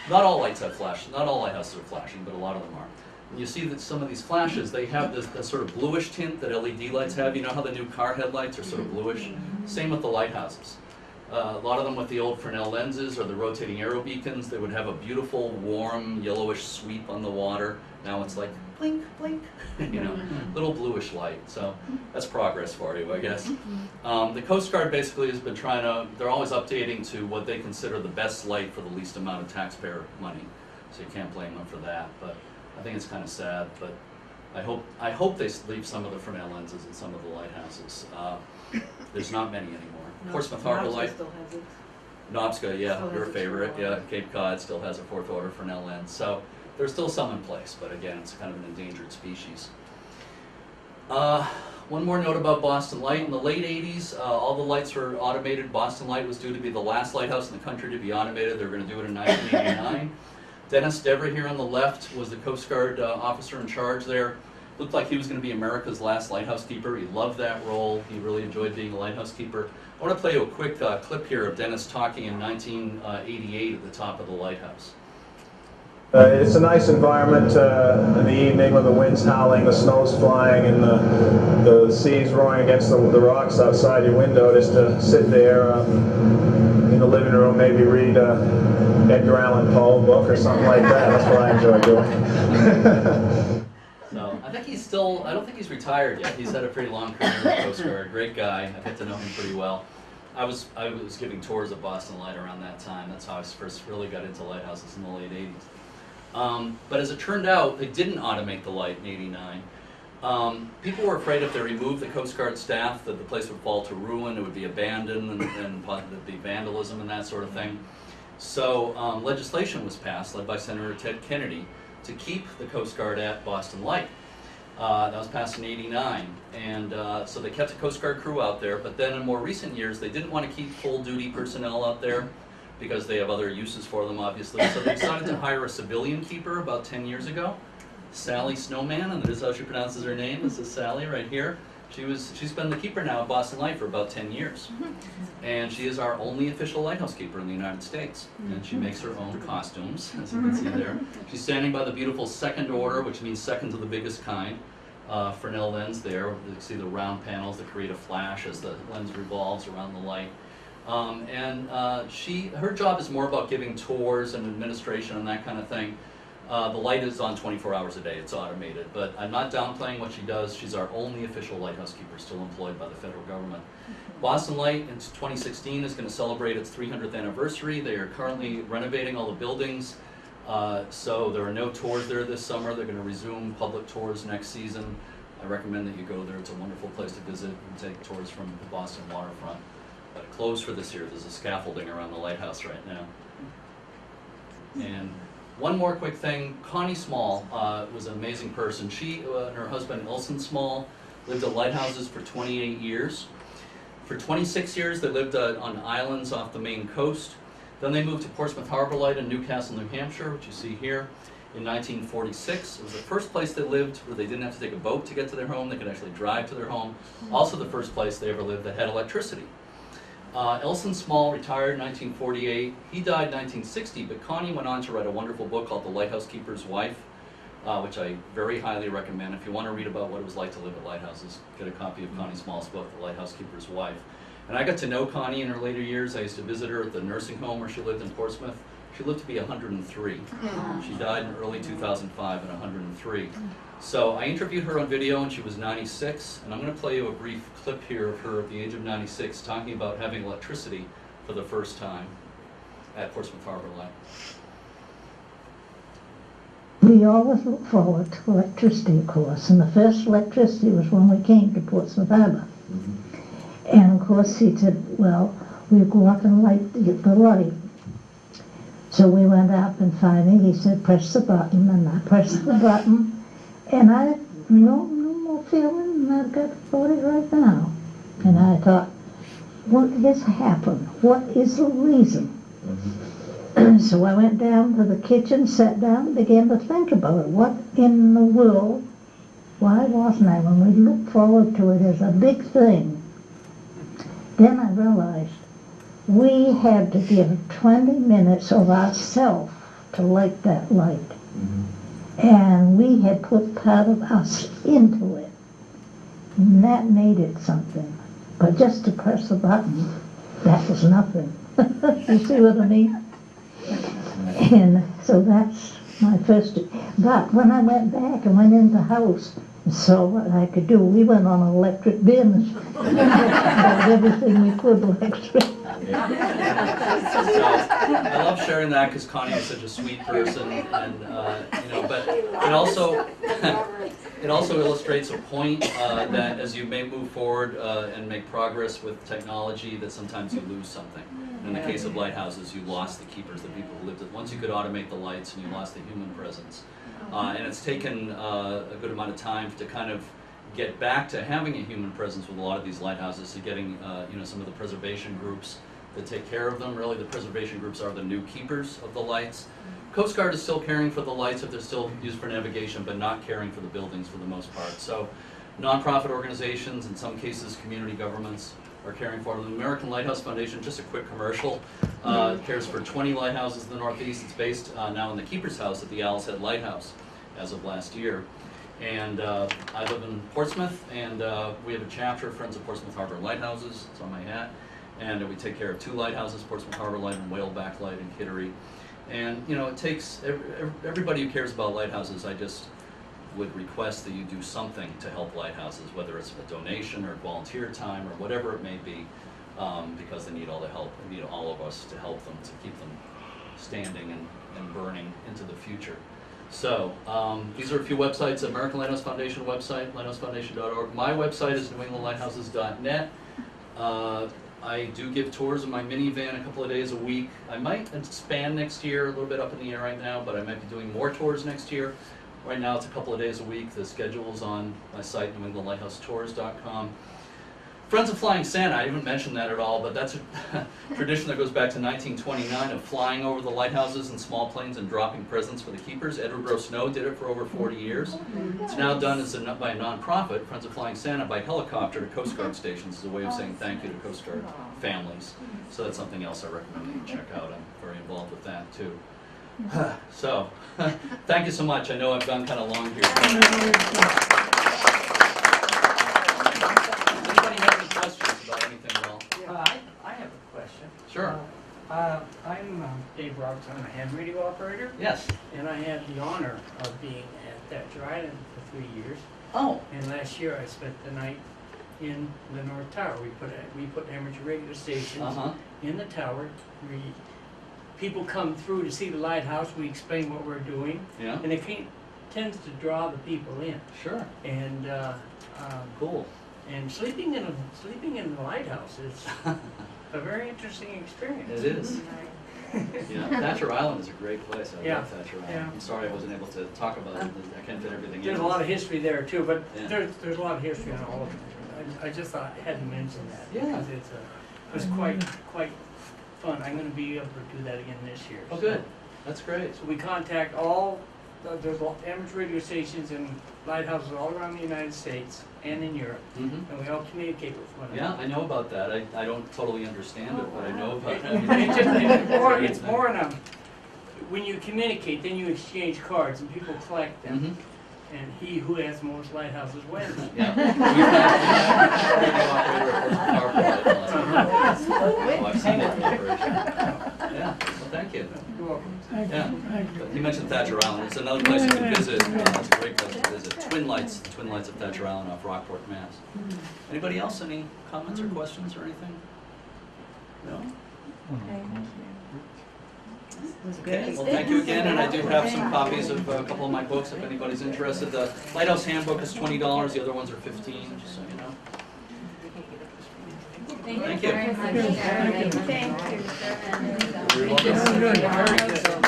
not all lights have flash, not all lighthouses are flashing, but a lot of them are. And you see that some of these flashes, they have this sort of bluish tint that LED lights have. You know how the new car headlights are sort of bluish? Same with the lighthouses. A lot of them with the old Fresnel lenses or the rotating aero beacons, they would have a beautiful, warm, yellowish sweep on the water. Now it's like blink, blink, little bluish light. So that's progress for you, I guess. The Coast Guard basically has been they're always updating to what they consider the best light for the least amount of taxpayer money. So you can't blame them for that. But I think it's kind of sad, but I hope they leave some of the Fresnel lenses in some of the lighthouses. There's not many anymore. Portsmouth Harbor Light. Still has it. Nobska, yeah, Still your has favorite, its yeah. Cape Cod still has a 4th order Fresnel lens. So there's still some in place, but again, it's kind of an endangered species. One more note about Boston Light. In the late 80s, all the lights were automated. Boston Light was due to be the last lighthouse in the country to be automated. They were going to do it in 1989. Dennis Dever here on the left was the Coast Guard officer in charge there. Looked like he was going to be America's last lighthouse keeper. He loved that role. He really enjoyed being a lighthouse keeper. I want to play you a quick clip here of Dennis talking in 1988 at the top of the lighthouse. It's a nice environment in the evening when the wind's howling, the snow's flying, and the sea's roaring against the rocks outside your window, just to sit there in the living room, maybe read Edgar Allan Poe book or something like that. That's what I enjoy doing. So I think he's still, I don't think he's retired yet. He's had a pretty long career in the Coast Guard. Great guy. I got to know him pretty well. I was giving tours of Boston Light around that time. That's how I first really got into lighthouses in the late 80s. But as it turned out, they didn't automate the light in '89. People were afraid if they removed the Coast Guard staff that the place would fall to ruin, it would be abandoned, and there'd be vandalism and that sort of thing. So legislation was passed, led by Senator Ted Kennedy, to keep the Coast Guard at Boston Light. That was passed in '89, and so they kept a Coast Guard crew out there, but then in more recent years, they didn't want to keep full-duty personnel out there, because they have other uses for them, obviously. So they decided to hire a civilian keeper about 10 years ago, Sally Snowman, and that is how she pronounces her name. This is Sally right here. She's been the keeper now at Boston Light for about 10 years. And she is our only official lighthouse keeper in the United States. And she makes her own costumes, as you can see there. She's standing by the beautiful second order, which means second to the biggest kind, Fresnel lens there. You can see the round panels that create a flash as the lens revolves around the light. Her job is more about giving tours and administration and that kind of thing. The light is on 24 hours a day, it's automated, but I'm not downplaying what she does. She's our only official lighthouse keeper still employed by the federal government. Boston Light in 2016 is going to celebrate its 300th anniversary. They are currently renovating all the buildings, so there are no tours there this summer. They're going to resume public tours next season. I recommend that you go there. It's a wonderful place to visit and take tours from the Boston waterfront. But closed for this year. There's a scaffolding around the lighthouse right now. And one more quick thing. Connie Small was an amazing person. She and her husband, Ilson Small, lived at lighthouses for 28 years. For 26 years, they lived on islands off the Maine coast. Then they moved to Portsmouth Harbor Light in Newcastle, New Hampshire, which you see here, in 1946. It was the first place they lived where they didn't have to take a boat to get to their home. They could actually drive to their home. Also the first place they ever lived that had electricity. Elson Small retired in 1948. He died in 1960, but Connie went on to write a wonderful book called The Lighthouse Keeper's Wife, which I very highly recommend. If you want to read about what it was like to live at lighthouses, get a copy of Connie Small's book, The Lighthouse Keeper's Wife. And I got to know Connie in her later years. I used to visit her at the nursing home where she lived in Portsmouth. She lived to be 103. She died in early 2005 at 103. So I interviewed her on video when she was 96, and I'm going to play you a brief clip here of her at the age of 96 talking about having electricity for the first time at Portsmouth Harbor Light. We always look forward to electricity, of course, and the first electricity was when we came to Portsmouth Harbor. And of course he said, well, we'll go up and light the light. So we went up, and finally he said, press the button, and I pressed the button, and I had no more feeling, and I've got it right now. And I thought, what has happened? What is the reason? So I went down to the kitchen, sat down, and began to think about it. What in the world, why wasn't I? When we look forward to it as a big thing, then I realized we had to give 20 minutes of ourselves to light that light. And we had put part of us into it. And that made it something. But just to press the button, that was nothing. You see what I mean? And so that's my first. But when I went back and went in the house and saw what I could do, we went on an electric binge. About everything we could electric. So, I love sharing that because Connie is such a sweet person, and you know, but it also illustrates a point that as you may move forward and make progress with technology, that sometimes you lose something. In the case of lighthouses, you lost the keepers, the people who lived it. Once you could automate the lights, and you lost the human presence. And it's taken a good amount of time to kind of get back to having a human presence with a lot of these lighthouses, to getting you know, some of the preservation groups that take care of them. Really, the preservation groups are the new keepers of the lights. Coast Guard is still caring for the lights if they're still used for navigation, but not caring for the buildings for the most part. So nonprofit organizations, in some cases community governments, are caring for them. The American Lighthouse Foundation, just a quick commercial, cares for 20 lighthouses in the Northeast. It's based now in the Keeper's House at the LAL Lighthouse as of last year. And I live in Portsmouth, and we have a chapter, Friends of Portsmouth Harbor Lighthouses. It's on my hat. And we take care of 2 lighthouses, Portsmouth Harbor Light and Whaleback Light in Kittery. And you know, it takes everybody who cares about lighthouses. I just would request that you do something to help lighthouses, whether it's a donation or volunteer time or whatever it may be, because they need all the help. They need all of us to help them, to keep them standing and burning into the future. So these are a few websites: American Lighthouse Foundation website, lighthousefoundation.org. My website is newenglandlighthouses.net. I do give tours in my minivan a couple of days a week. I might expand next year, a little bit up in the air right now, but I might be doing more tours next year. Right now it's a couple of days a week. The schedule is on my site, newenglandlighthousetours.com. Friends of Flying Santa, I haven't mentioned that at all, but that's a tradition that goes back to 1929 of flying over the lighthouses in small planes and dropping presents for the keepers. Edward Rowe Snow did it for over 40 years. It's now done by a nonprofit, Friends of Flying Santa, by helicopter to Coast Guard stations as a way of saying thank you to Coast Guard families. So that's something else I recommend that you check out. I'm very involved with that too. So, thank you so much. I know I've gone kind of long here. Anybody have any questions about anything at all? I have a question. Sure. I'm Dave Roberts. I'm a hand radio operator. Yes. And I had the honor of being at Thatcher Island for 3 years. Oh. And last year I spent the night in the North Tower. We put amateur radio stations in the tower. People come through to see the lighthouse. We explain what we're doing. Yeah. And it tends to draw the people in. Sure. And cool. And sleeping in the lighthouse is a very interesting experience. It is. Yeah, Thatcher Island is a great place. I love Thatcher Island. Yeah. I'm sorry I wasn't able to talk about it. I can't fit everything in. There's a lot of history there too, but yeah. there's a lot of history on all of them. I just thought I had to mention that because it was quite fun. I'm going to be able to do that again this year. Oh, good. That's great. So we contact all. There's amateur radio stations and lighthouses all around the United States and in Europe, and we all communicate with one another. Yeah, I know about that. I don't totally understand it, but I know about it. It's more in when you communicate, then you exchange cards and people collect them. And he who has the most lighthouses wins. Yeah. I've seen it in operation. Yeah, well, thank you. You're welcome. Yeah. You mentioned Thatcher Island. It's another place you can visit. It's a great place to visit. The Twin Lights of Thatcher Island off Rockport, Mass. Anybody else? Any comments or questions or anything? No? Okay, well, thank you again, and I do have some copies of a couple of my books if anybody's interested. The Lighthouse Handbook is $20, the other ones are $15, just so you know. Thank you very much. Thank you. You're welcome. Very good.